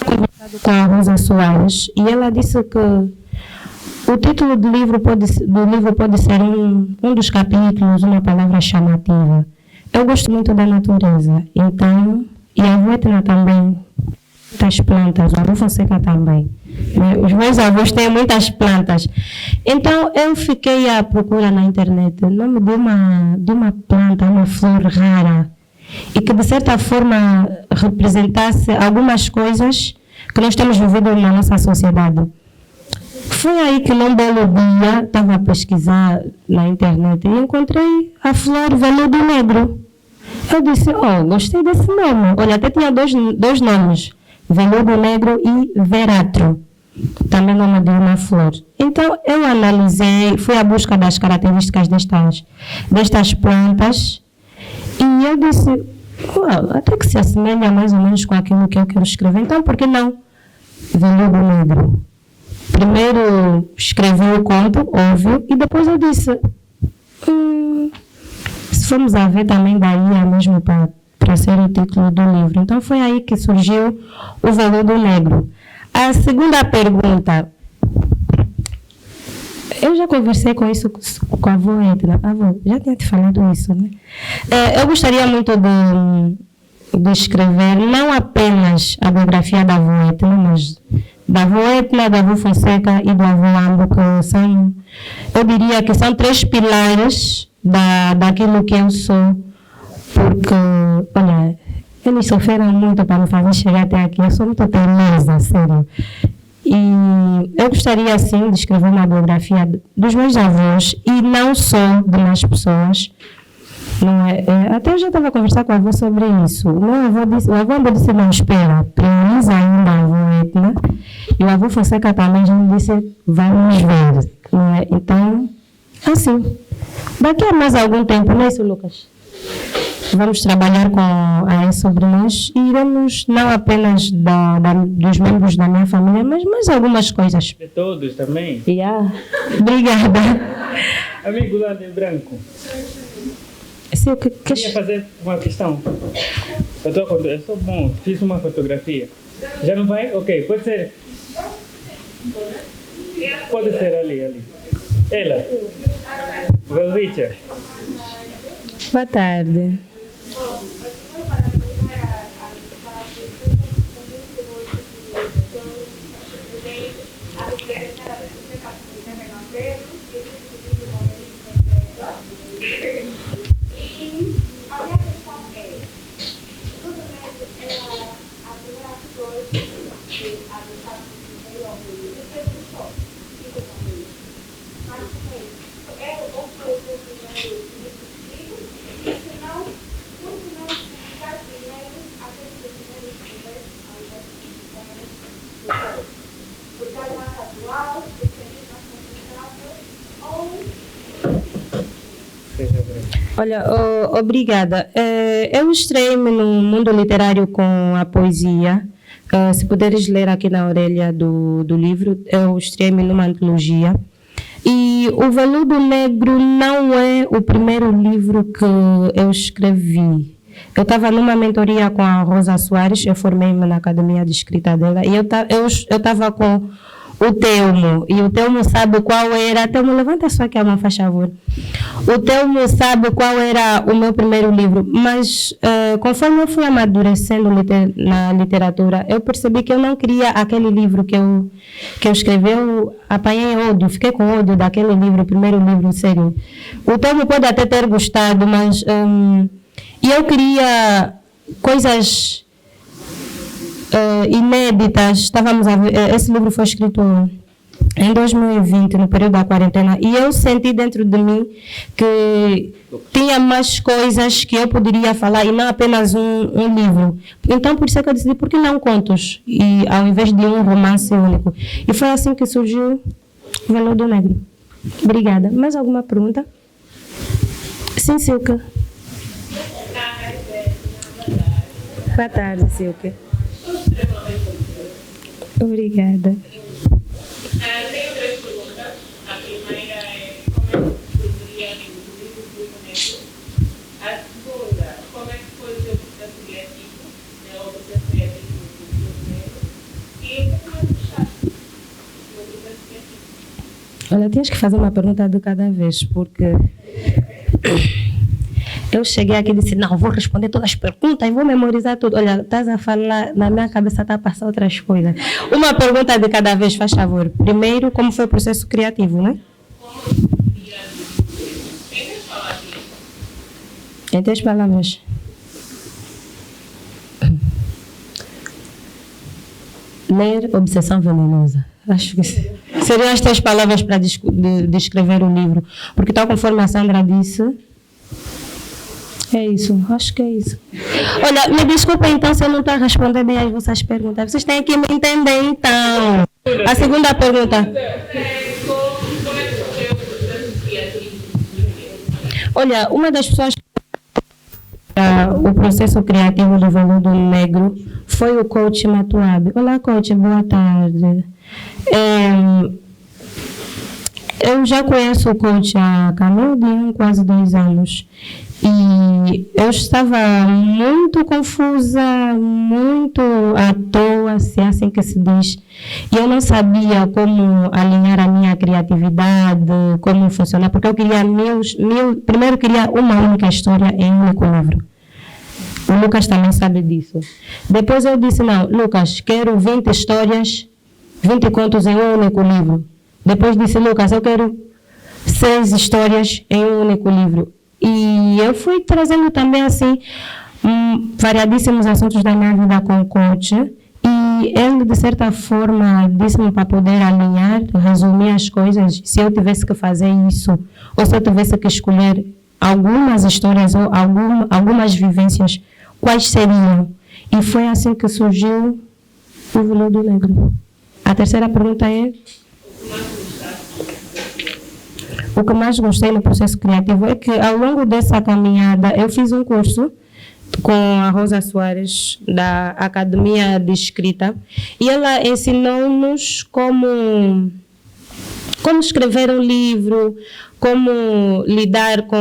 eu conversado com a Rosa Soares e ela disse que o título do livro pode ser um dos capítulos, uma palavra chamativa. Eu gosto muito da natureza, então, e a avó Edna também, muitas plantas, a avó Fonseca também. Os meus avós têm muitas plantas. Então, eu fiquei à procura na internet o nome de uma planta, uma flor rara, e que de certa forma representasse algumas coisas que nós temos vivido na nossa sociedade. Foi aí que num belo dia estava a pesquisar na internet e encontrei a flor veludo negro. Eu disse, gostei desse nome. Olha, até tinha dois nomes, veludo negro e veratro, também nome de uma flor. Então eu analisei, fui à busca das características destas plantas e eu disse, até que se assemelha mais ou menos com aquilo que eu quero escrever, então por que não veludo negro? Primeiro escrevi o conto, óbvio, e depois eu disse, se formos a ver também daí é mesmo para ser o título do livro. Então foi aí que surgiu o Veludo Negro. A segunda pergunta, eu já conversei com isso com a avó Edna. Avó, já tinha te falado isso, né? Eu gostaria muito de escrever não apenas a biografia da avó Edna, mas da avó Edna, da avó Fonseca e do avô Ambo, que são, eu diria que são 3 pilares daquilo que eu sou, porque, olha, eles sofreram muito para me fazer chegar até aqui, eu sou muito teimosa, sério. E eu gostaria, sim, de escrever uma biografia dos meus avós, e não só de mais pessoas, Não é? Até eu já estava a conversar com o avô sobre isso. O avô disse, não, espera, prioriza ainda a avó Etna. E o avô Fonseca também já me disse, vamos ver. Não é? Então, assim, daqui a mais algum tempo, não é isso, Lucas? Vamos trabalhar com a sobre nós e iremos não apenas dos membros da minha família, mas mais algumas coisas.
De todos também.
Yeah. Obrigada.
Amigo lá de branco.
Sim,
Queria fazer uma questão. Eu sou bom, fiz uma fotografia. Já não vai? Ok, pode ser. Pode ser ali. Ela. Richard.
Boa tarde. Olha, obrigada. Eu estreiei-me no mundo literário com a poesia. Se puderes ler aqui na orelha do livro, eu estreiei-me numa antologia. E O Veludo Negro não é o primeiro livro que eu escrevi. Eu estava numa mentoria com a Rosa Soares, eu formei-me na academia de escrita dela, e eu estava com o Telmo, e o Telmo sabe qual era. Telmo, levanta só aqui a mão, faz favor. O Telmo sabe qual era o meu primeiro livro, mas conforme eu fui amadurecendo na literatura, eu percebi que eu não queria aquele livro que eu escrevi. Eu apanhei ódio, fiquei com ódio daquele livro, o primeiro livro, sério. O Telmo pode até ter gostado, mas e eu queria coisas inéditas. Estávamos a ver, esse livro foi escrito em 2020, no período da quarentena, e eu senti dentro de mim que tinha mais coisas que eu poderia falar e não apenas um livro. Então, por isso é que eu decidi, por que não contos? E ao invés de um romance único. E foi assim que surgiu o Veludo Negro. Obrigada. Mais alguma pergunta? Sim, Silke. Boa tarde, Silke. Obrigada.
Tenho 3 perguntas. A primeira é como é que surgiria o livro do Negro? A segunda, como é que foi o seu processo criativo, o processo criativo do livro Negro? E o que é que gostaste do processo criativo?
Olha, tens que fazer uma pergunta de cada vez, porque eu cheguei aqui e disse, não, vou responder todas as perguntas e vou memorizar tudo. Olha, estás a falar, na minha cabeça está a passar outras coisas. Uma pergunta de cada vez, faz favor. Primeiro, como foi o processo criativo, né? Em 3 palavras. Ler Obsessão Venenosa. Acho que seriam as 3 palavras para descrever o livro. Porque tal conforme a Sandra disse, é isso, acho que é isso. Olha, me desculpa então se eu não estou a responder bem as vossas perguntas. Vocês têm que me entender então. A segunda pergunta. Olha, uma das pessoas que o processo criativo do Veludo Negro foi o coach Matuabe. Olá, coach, boa tarde. Eu já conheço o coach há caminho de quase 2 anos. E eu estava muito confusa, muito à toa, se é assim que se diz. E eu não sabia como alinhar a minha criatividade, como funcionar, porque eu queria primeiro queria uma única história em um único livro. O Lucas também sabe disso. Depois eu disse, não, Lucas, quero 20 histórias, 20 contos em um único livro. Depois disse, Lucas, eu quero 6 histórias em um único livro. E eu fui trazendo também, assim, variadíssimos assuntos da minha vida com o coach. E ele, de certa forma, disse-me para poder alinhar, resumir as coisas. Se eu tivesse que fazer isso, ou se eu tivesse que escolher algumas histórias ou algumas vivências, quais seriam? E foi assim que surgiu o Veludo Negro. A terceira pergunta é: o que mais gostei no processo criativo é que, ao longo dessa caminhada, eu fiz um curso com a Rosa Soares, da Academia de Escrita, e ela ensinou-nos como escrever um livro, como lidar com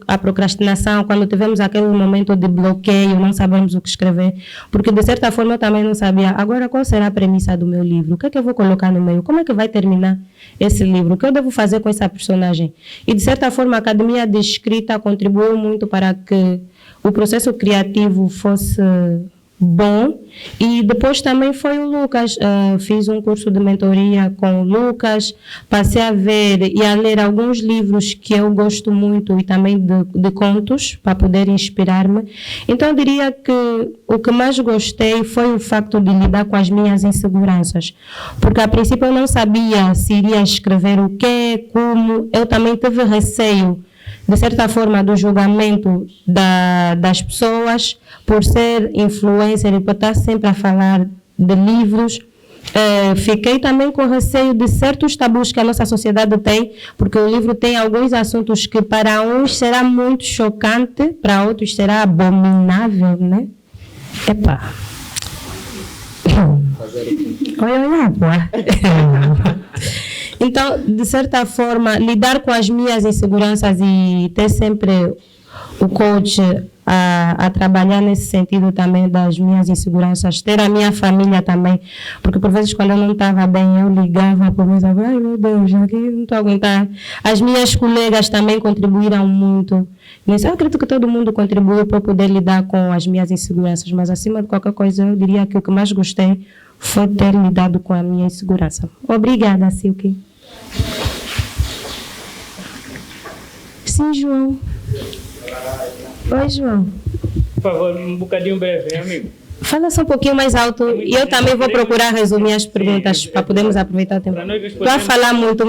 a procrastinação quando tivemos aquele momento de bloqueio, não sabemos o que escrever, porque de certa forma eu também não sabia, agora qual será a premissa do meu livro, o que é que eu vou colocar no meio, como é que vai terminar esse livro, o que eu devo fazer com essa personagem. E de certa forma a Academia de Escrita contribuiu muito para que o processo criativo fosse bom. E depois também foi o Lucas, fiz um curso de mentoria com o Lucas, passei a ver e a ler alguns livros que eu gosto muito e também de contos, para poder inspirar-me. Então eu diria que o que mais gostei foi o facto de lidar com as minhas inseguranças, porque a princípio eu não sabia se iria escrever o quê, como, eu também tive receio de certa forma do julgamento das pessoas por ser influencer e por estar sempre a falar de livros. Fiquei também com receio de certos tabus que a nossa sociedade tem, porque o livro tem alguns assuntos que para uns será muito chocante, para outros será abominável, né? Epa! Olha, então, de certa forma, lidar com as minhas inseguranças e ter sempre o coach a trabalhar nesse sentido também das minhas inseguranças, ter a minha família também, porque por vezes quando eu não estava bem, eu ligava para meus avós, ai meu Deus, aqui não estou a aguentar. As minhas colegas também contribuíram muito. Mas eu acredito que todo mundo contribuiu para poder lidar com as minhas inseguranças, mas acima de qualquer coisa, eu diria que o que mais gostei foi ter lidado com a minha insegurança. Obrigada, Silke. Sim, João. Oi, João.
Por favor, um bocadinho breve, hein, amigo?
Fala só um pouquinho mais alto e eu também vou procurar resumir as perguntas para podermos aproveitar o tempo. Estou a falar muito.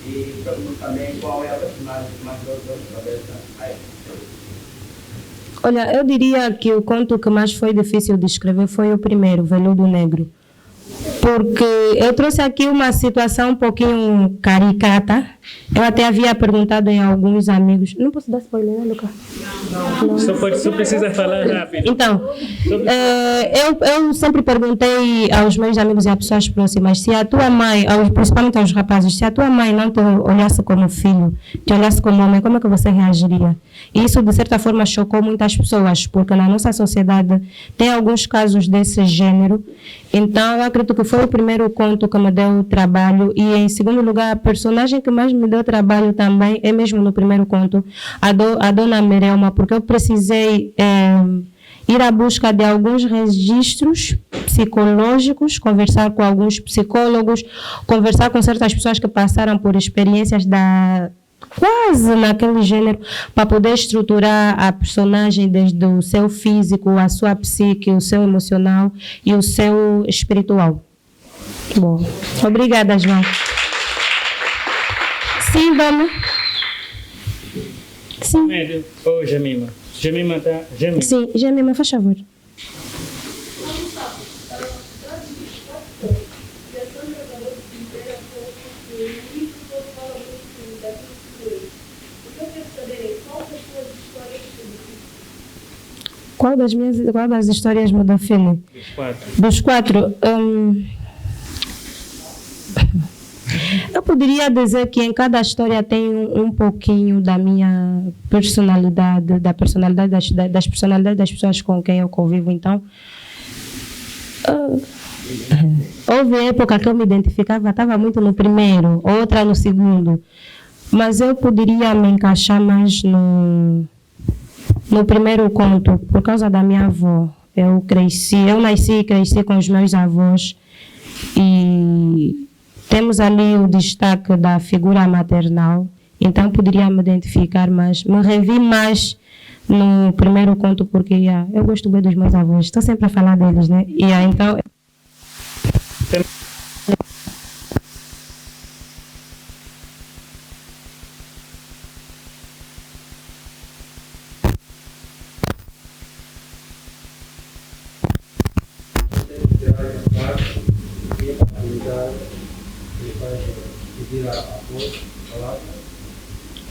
E pergunto também qual é a personagem que mais gostou de cabeça aí.
Olha, eu diria que o conto que mais foi difícil de escrever foi o primeiro, Veludo Negro. Porque eu trouxe aqui uma situação um pouquinho caricata. Eu até havia perguntado em alguns amigos. Não posso dar spoiler, né, Lucas?
Não. Só precisa falar rápido.
Então, eu sempre perguntei aos meus amigos e a pessoas próximas se a tua mãe, principalmente aos rapazes, se a tua mãe não te olhasse como filho, te olhasse como homem, como é que você reagiria? E isso, de certa forma, chocou muitas pessoas, porque na nossa sociedade tem alguns casos desse gênero. Então, eu acredito que foi o primeiro conto que me deu trabalho. E, em segundo lugar, a personagem que mais me deu trabalho também é mesmo no primeiro conto, a Dona Merelma, porque eu precisei ir à busca de alguns registros psicológicos, conversar com alguns psicólogos, conversar com certas pessoas que passaram por experiências quase naquele gênero, para poder estruturar a personagem desde o seu físico, a sua psique, o seu emocional e o seu espiritual. Bom, obrigada, João. Sim, dona. Sim.
Ô, Jamima. Jamima tá... Jamima.
Sim, Jamima, faz favor. Qual das histórias me define? Dos quatro. Eu poderia dizer que em cada história tem um pouquinho da minha personalidade, das personalidades das pessoas com quem eu convivo. Então, houve época que eu me identificava, estava muito no primeiro, outra no segundo, mas eu poderia me encaixar mais no primeiro conto, por causa da minha avó. Eu nasci e cresci com os meus avós e temos ali o destaque da figura maternal Então poderia me identificar mais, me revi mais no primeiro conto, porque eu gosto bem dos meus avós, estou sempre a falar deles, né? Então.
Pedir a apoio, falar,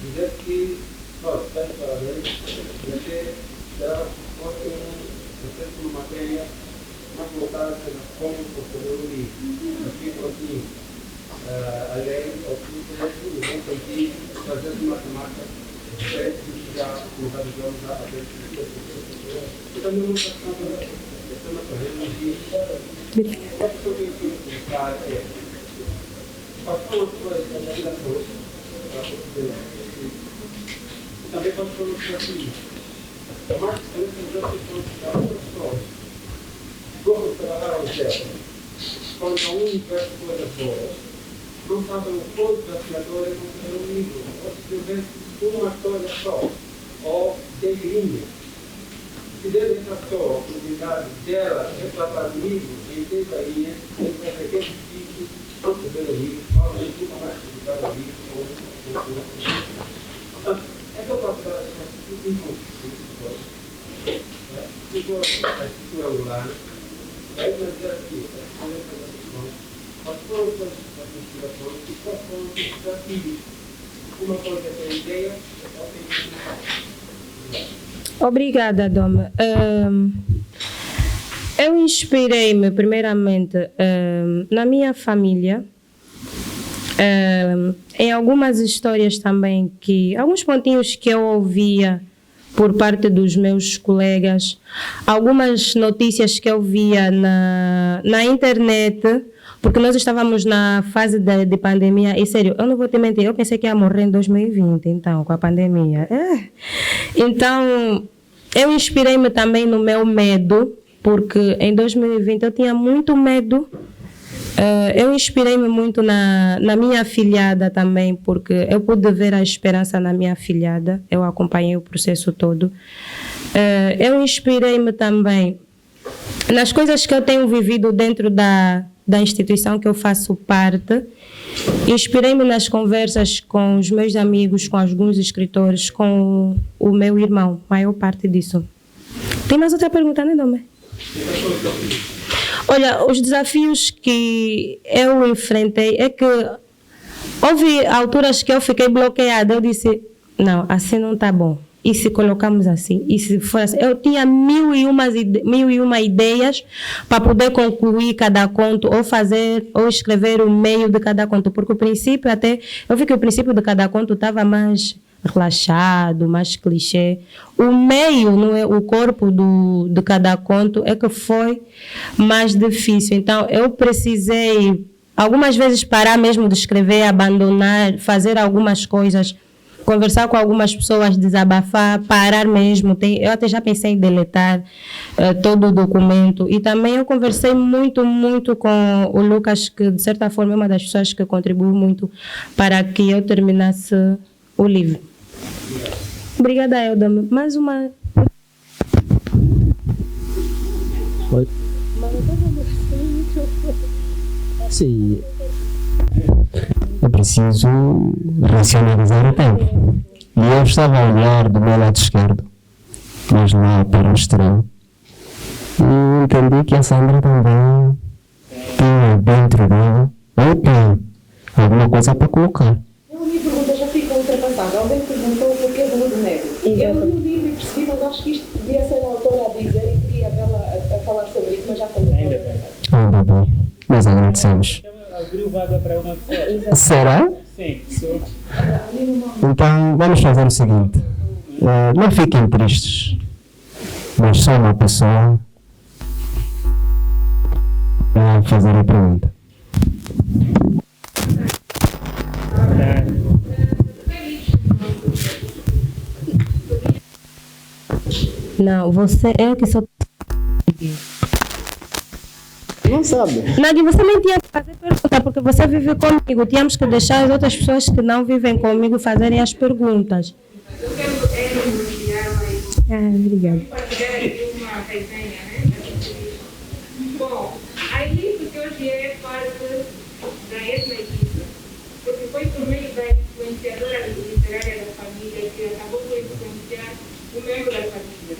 dizer que, olha, está parabéns, você será fosse uma matéria mais voltada na como construir o livro. Aqui, assim, além do que vão conseguir fazer uma temática diferente do que já nos ajudamos a fazer. Então, não é uma coisa passou uma coisa da vida toda, também passou no desafio. Mais que as outras pessoas gostam de trabalhar ao zero, quando há um universo de coisas boas, não sabem o quanto desafiador é construir um livro, ou escrever uma história só, ou 10 linhas. Se deve essa pessoa, a oportunidade dela retratar o livro em 10 linhas, em qualquer sítio, não se vê o livro, fala de tudo mais publicar o livro, é que eu posso dar essa informação. A escritura urbana, é uma desafio, as forças da inspiração e quais são os desafios. Uma coisa é ter ideia, outra é ter.
Obrigada, Doma. Eu inspirei-me, primeiramente, na minha família, em algumas histórias também, alguns pontinhos que eu ouvia por parte dos meus colegas, algumas notícias que eu via na internet, porque nós estávamos na fase de pandemia, e sério, eu não vou te mentir, eu pensei que ia morrer em 2020, então, com a pandemia. Então, eu inspirei-me também no meu medo, porque em 2020 eu tinha muito medo. Eu inspirei-me muito na minha afilhada também, porque eu pude ver a esperança na minha afilhada, eu acompanhei o processo todo. Eu inspirei-me também nas coisas que eu tenho vivido dentro da instituição que eu faço parte. Inspirei-me nas conversas com os meus amigos, com alguns escritores, com o meu irmão, maior parte disso. Tem mais outra pergunta, né, Dome? Olha, os desafios que eu enfrentei é que houve alturas que eu fiquei bloqueada. Eu disse, não, assim não está bom. E se colocamos assim? E se for assim? Eu tinha mil e uma ideias para poder concluir cada conto, ou escrever o meio de cada conto. Porque o princípio eu vi que o princípio de cada conto estava mais relaxado, mais clichê. O meio, não é, o corpo de cada conto é que foi mais difícil. Então, eu precisei algumas vezes parar mesmo de escrever, abandonar, fazer algumas coisas, conversar com algumas pessoas, desabafar, parar mesmo. Eu até já pensei em deletar todo o documento. E também eu conversei muito, muito com o Lucas, que de certa forma é uma das pessoas que contribuiu muito para que eu terminasse o livro. Obrigada, Elda. Mais uma...
Oi. Sim. É preciso racionalizar o tempo. E eu estava a olhar do meu lado esquerdo, mas lá para o extremo, e entendi que a Sandra também tinha dentro dela, ou tem, alguma coisa para colocar.
A minha pergunta já fica ultrapassada. Alguém perguntou o porquê do Mundo Negro. Eu não li e percebi, mas acho que isto devia ser a autora a dizer e queria a falar sobre isso, mas já falou.
Ainda bem.
Ainda bem. Nós agradecemos.
Abriu vaga para uma pessoa.
Será?
Sim, sou.
Então vamos fazer o seguinte. Não fiquem tristes, mas só uma pessoa vai fazer a pergunta.
Não, você é que só...
Não sabe.
Nadi, você nem tinha que fazer pergunta, porque você vive comigo. Tínhamos que deixar as outras pessoas que não vivem comigo fazerem as perguntas.
Eu quero enviar
Obrigada.
compartilhar aqui uma resenha, né? Bom, a Elise que hoje é parte da Etna Equipa, porque foi por meio da influenciadora literária da família que acabou por influenciar o membro da família.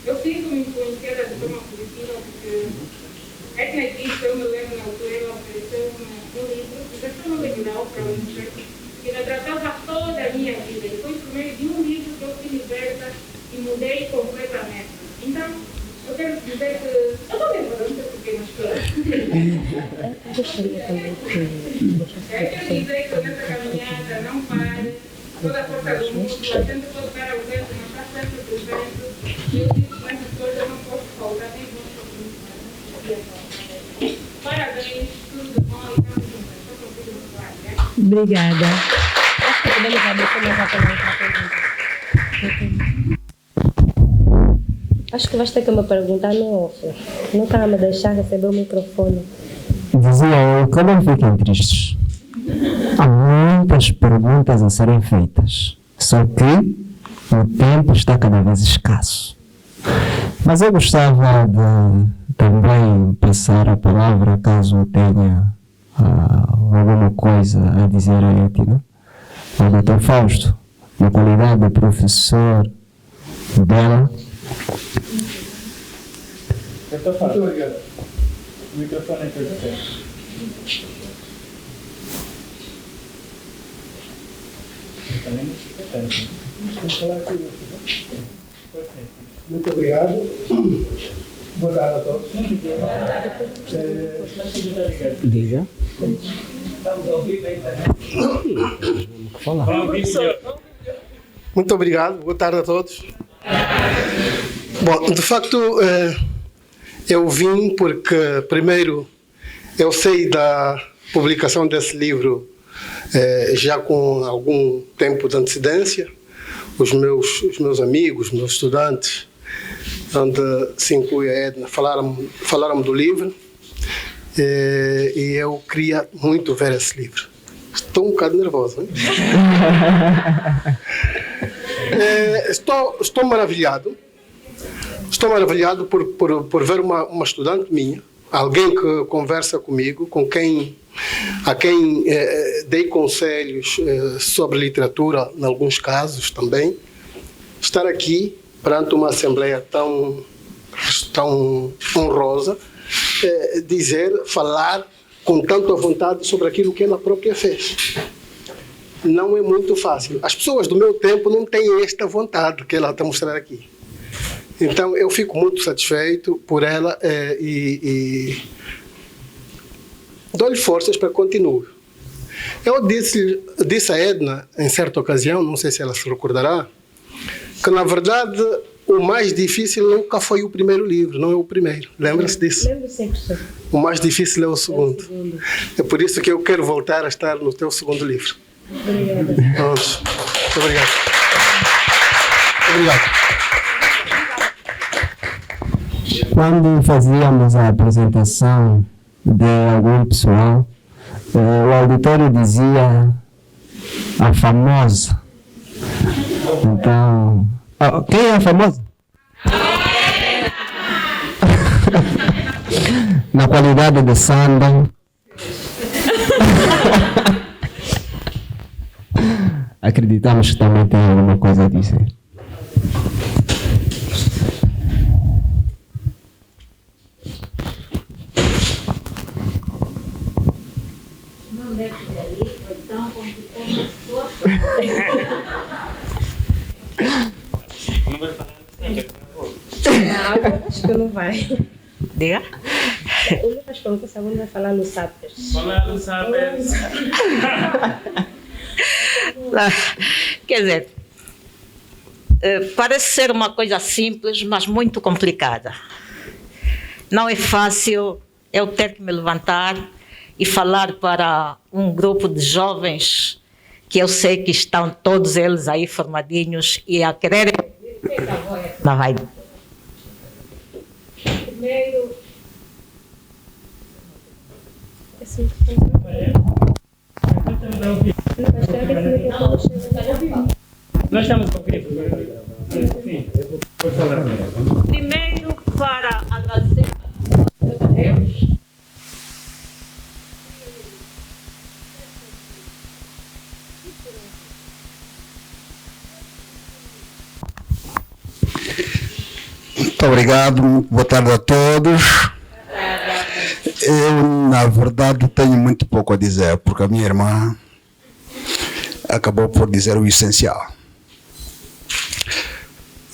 Eu sinto-me influenciada de forma positiva porque a Etna Equipa, eu me lembro na altura, ela ofereceu um livro que já foi original para o museu, que retratava toda a minha vida. E foi por meio de um livro que eu fui liberta e mudei completamente. Então, eu quero dizer que... Eu estou nervosa, não sei porquê, mas eu quero dizer que nessa caminhada não pare, toda a força do mundo, a gente pode estar ausente, mas está sempre presente. E eu disse que nessas coisas eu não posso faltar, nem vou fazer. Parabéns, tudo de bom e estamos juntos. Estou contigo no ar, né?
Obrigada. Acho que podemos abrir outra pergunta. Acho que vais ter que me perguntar no off. Nunca me deixar receber o microfone.
Dizia eu que não fiquem tristes. Há muitas perguntas a serem feitas. Só que o tempo está cada vez escasso. Mas eu gostava de também passar a palavra, caso tenha alguma coisa a dizer a Etna, ao Dr. Fausto, na qualidade de professor dela.
Muito obrigado. O microfone é para você.
Muito obrigado. Boa tarde a todos.
Diga.
Estamos ao vivo aí,
Falar.
Muito obrigado. Boa tarde a todos. Bom, de facto, eu vim porque, primeiro, eu sei da publicação desse livro já com algum tempo de antecedência. Os meus amigos, meus estudantes, onde se inclui a Edna, falaram do livro e eu queria muito ver esse livro. Estou um bocado nervoso, hein? Estou maravilhado. Estou maravilhado por ver uma estudante minha, alguém que conversa comigo, a quem dei conselhos sobre literatura, em alguns casos também, estar aqui perante uma assembleia tão honrosa, falar com tanta vontade sobre aquilo que ela própria fez. Não é muito fácil. As pessoas do meu tempo não têm esta vontade que ela está mostrando aqui. Então, eu fico muito satisfeito por ela e dou-lhe forças para que continue. Eu disse a Edna, em certa ocasião, não sei se ela se recordará, que, na verdade, o mais difícil nunca foi o primeiro livro, não é o primeiro. Lembra-se disso?
Lembro sempre.
O mais difícil é o segundo. É por isso que eu quero voltar a estar no teu segundo livro.
Obrigada.
Vamos. Muito obrigado. Obrigado.
Quando fazíamos a apresentação de algum pessoal, o auditório dizia a famosa. Então, quem é a famosa? Na qualidade de Sandra. Acreditamos que também tem alguma coisa a dizer.
Não deve ser ali, então, como pessoa.
Não vai falar nada.
Não, acho que não vai.
Diga.
O Lucas falou que o Samuel vai falar no Sapers.
Falar no Sapers.
Quer dizer, parece ser uma coisa simples, mas muito complicada. Não é fácil eu ter que me levantar e falar para um grupo de jovens que eu sei que estão todos eles aí formadinhos e a quererem... Não vai.
Primeiro,
Nós estamos com o quê? Sim, eu vou falar.
Primeiro, para agradecer a Deus.
Muito obrigado, muito boa tarde a todos. Eu, na verdade, tenho muito pouco a dizer, porque a minha irmã acabou por dizer o essencial.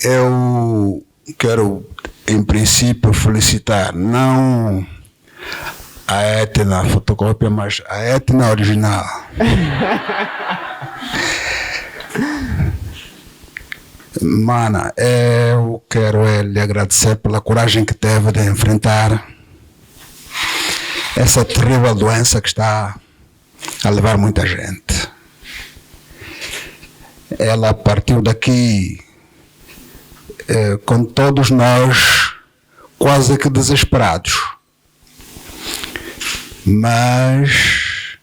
Eu quero, em princípio, felicitar não a Etna fotocópia, mas a Etna original. Mana, eu quero lhe agradecer pela coragem que teve de enfrentar essa terrível doença que está a levar muita gente. Ela partiu daqui com todos nós quase que desesperados. Mas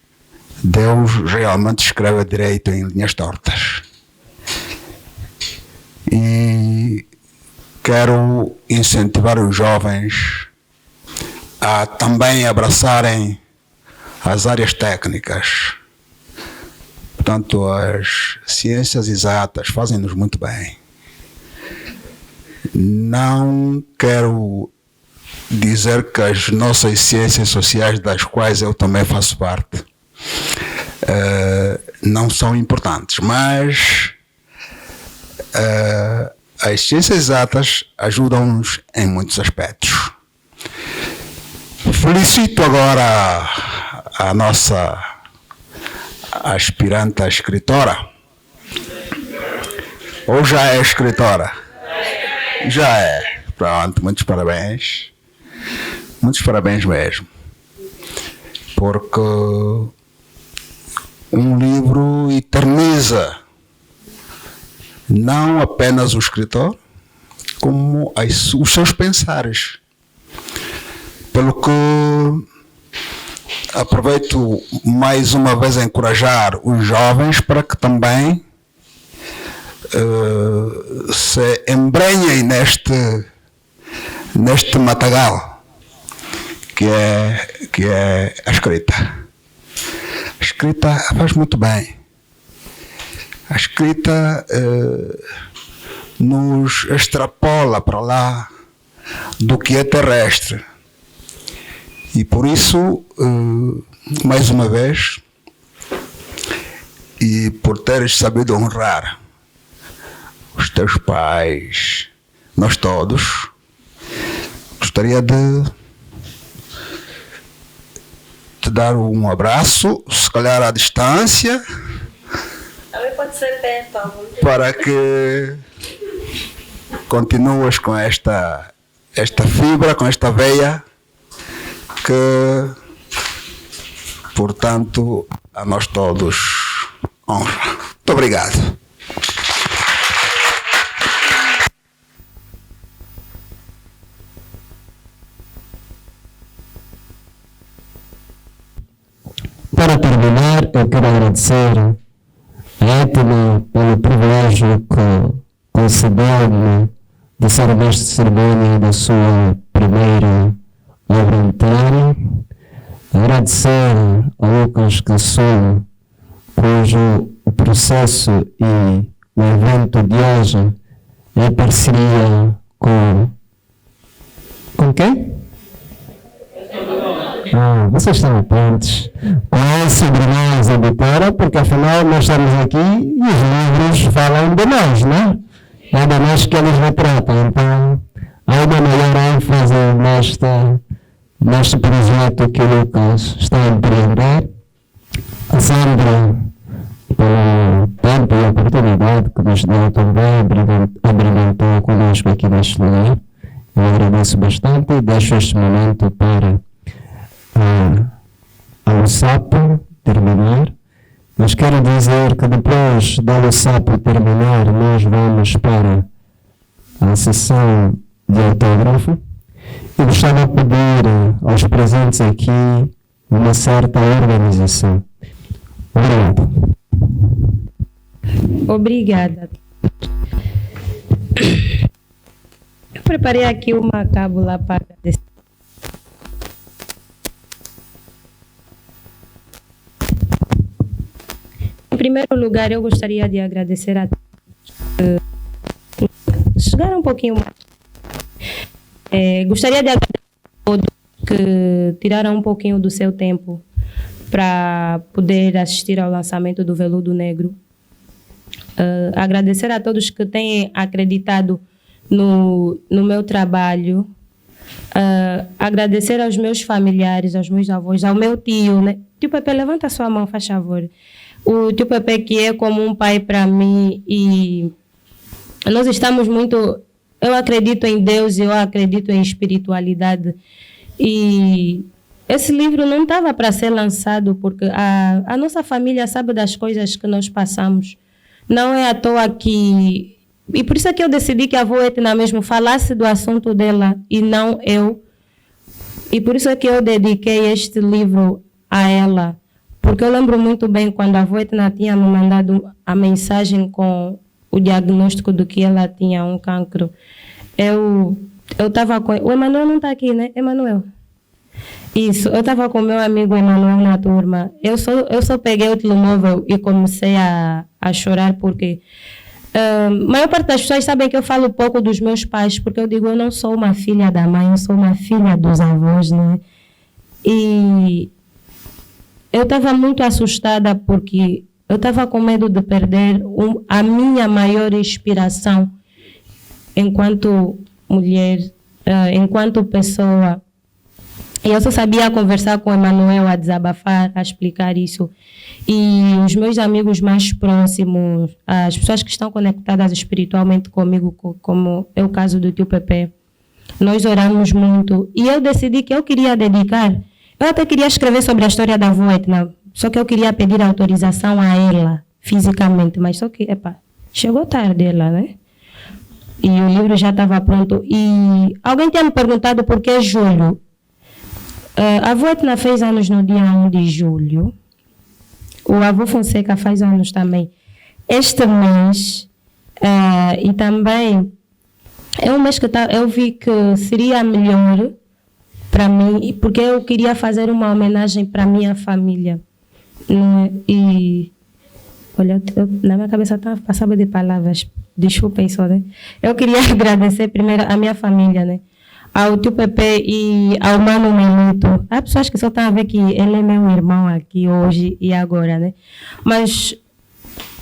Deus realmente escreve direito em linhas tortas. E quero incentivar os jovens a também abraçarem as áreas técnicas. Portanto, as ciências exatas fazem-nos muito bem. Não quero dizer que as nossas ciências sociais, das quais eu também faço parte, não são importantes, mas as ciências exatas ajudam-nos em muitos aspectos. Felicito agora a nossa aspirante a escritora. Ou já é escritora? Já é. Pronto, muitos parabéns. Muitos parabéns mesmo. Porque um livro eterniza não apenas o escritor, como os seus pensares. Pelo que aproveito mais uma vez a encorajar os jovens para que também se embrenhem neste matagal que é a escrita. A escrita faz muito bem. A escrita nos extrapola para lá do que é terrestre. E por isso, mais uma vez, e por teres sabido honrar os teus pais, nós todos, gostaria de te dar um abraço, se calhar à distância,
Também pode ser perto,
para que continues com esta fibra, com esta veia, que, portanto, a nós todos honra. Muito obrigado.
Para terminar, eu quero agradecer a Etna pelo privilégio que concedeu-me de ser mestre de cerimônia da sua primeira obra literária. Agradecer a Lucas Caçula, cujo o processo e o evento de hoje é parceria com quem? Vocês estão atentos com essa Brunais Editora, porque afinal nós estamos aqui e os livros falam de nós, não é? É de nós que eles retratam, então há uma maior ênfase neste projeto que o Lucas está a empreender. A Sandra, pelo tempo e a oportunidade que nos deu também, abrilhantou conosco aqui neste lugar. Eu agradeço bastante e deixo este momento para a Lusapo terminar, mas quero dizer que depois da Lusapo terminar nós vamos para a sessão de autógrafo. Eu gostava de pedir aos presentes aqui uma certa organização. Obrigado.
Obrigada. Eu preparei aqui uma cábula para agradecer. Em primeiro lugar, eu gostaria de agradecer a chegar um pouquinho mais. Gostaria de agradecer a todos que tiraram um pouquinho do seu tempo para poder assistir ao lançamento do Veludo Negro. Agradecer a todos que têm acreditado no meu trabalho. Agradecer aos meus familiares, aos meus avós, ao meu tio, né? Tio Pepe, levanta a sua mão, faz favor. O tio Pepe, que é como um pai para mim, e nós estamos muito... Eu acredito em Deus, eu acredito em espiritualidade, e esse livro não estava para ser lançado porque a nossa família sabe das coisas que nós passamos. Não é à toa que... E por isso é que eu decidi que a avó Etna mesmo falasse do assunto dela e não eu. E por isso é que eu dediquei este livro a ela. Porque eu lembro muito bem quando a avó Etna tinha me mandado a mensagem com o diagnóstico do que ela tinha um cancro. Eu estava com... O Emanuel não está aqui, né? Emanuel. Isso, eu estava com meu amigo Emanuel na turma. Eu só peguei o telemóvel e comecei a chorar porque a maior parte das pessoas sabem que eu falo pouco dos meus pais, porque eu digo, eu não sou uma filha da mãe, eu sou uma filha dos avós, né? E eu estava muito assustada porque eu estava com medo de perder a minha maior inspiração enquanto mulher, enquanto pessoa. E eu só sabia conversar com o Emanuel, a desabafar, a explicar isso. E os meus amigos mais próximos, as pessoas que estão conectadas espiritualmente comigo, como é o caso do tio Pepe, nós oramos muito. E eu decidi que eu queria dedicar. Eu até queria escrever sobre a história da avó Etna, só que eu queria pedir autorização a ela, fisicamente. Mas só que, chegou tarde ela, né? E o livro já estava pronto. E alguém tinha me perguntado por que julho. A avó Etna fez anos no dia 1 de julho. O avô Fonseca faz anos também este mês. E também é um mês que eu vi que seria melhor para mim, porque eu queria fazer uma homenagem para a minha família. E olha, na minha cabeça está passando de palavras. Desculpem só, né? Eu queria agradecer primeiro a minha família, né? Ao tio Pepe e ao Mano Meluto. Há pessoas que só estão a ver que ele é meu irmão aqui hoje e agora, né? Mas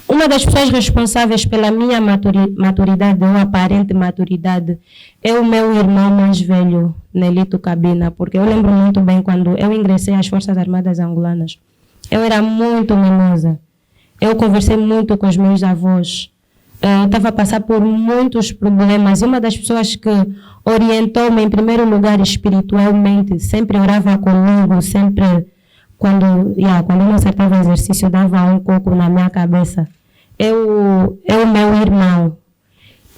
uma das pessoas responsáveis pela minha maturidade, ou aparente maturidade, é o meu irmão mais velho, Nelito Cabina, porque eu lembro muito bem quando eu ingressei às Forças Armadas Angolanas. Eu era muito mimosa. Eu conversei muito com os meus avós. Eu estava a passar por muitos problemas. E uma das pessoas que orientou-me, em primeiro lugar, espiritualmente, sempre orava comigo, sempre, quando eu não acertava exercício, dava um coco na minha cabeça. É o meu irmão.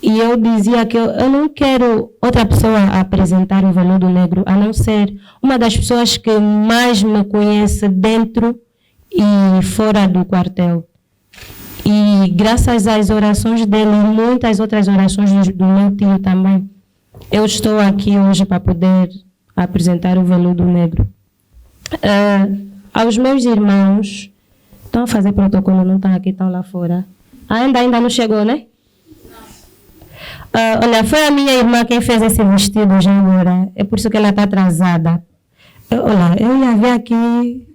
E eu dizia que eu não quero outra pessoa apresentar o Veludo Negro, a não ser uma das pessoas que mais me conhece dentro e fora do quartel. E graças às orações dele e muitas outras orações do meu tio também, eu estou aqui hoje para poder apresentar o Veludo Negro. Aos meus irmãos, estão a fazer protocolo, não estão aqui, estão lá fora. Ainda não chegou, né? Olha, foi a minha irmã quem fez esse vestido já agora. É por isso que ela está atrasada. Olha, eu ia ver aqui...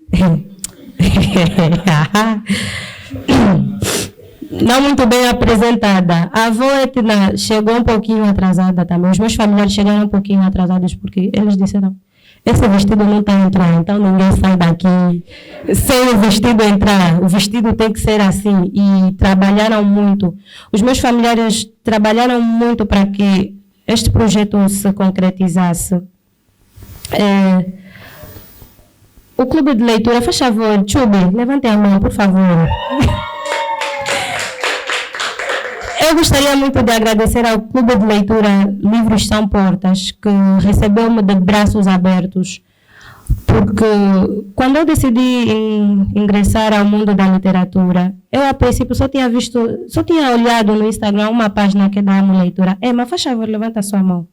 Não muito bem apresentada. A avó Etna chegou um pouquinho atrasada também. Os meus familiares chegaram um pouquinho atrasados porque eles disseram, esse vestido não está a entrar, então ninguém sai daqui sem o vestido entrar. O vestido tem que ser assim. E trabalharam muito. Os meus familiares trabalharam muito para que este projeto se concretizasse. O clube de leitura, faz favor, Chubi, levante a mão, por favor. Eu gostaria muito de agradecer ao Clube de Leitura Livros São Portas, que recebeu-me de braços abertos, Porque quando eu decidi ingressar ao mundo da literatura, eu a princípio só tinha olhado no Instagram uma página que dá uma leitura. Emma, faz favor, levanta a sua mão.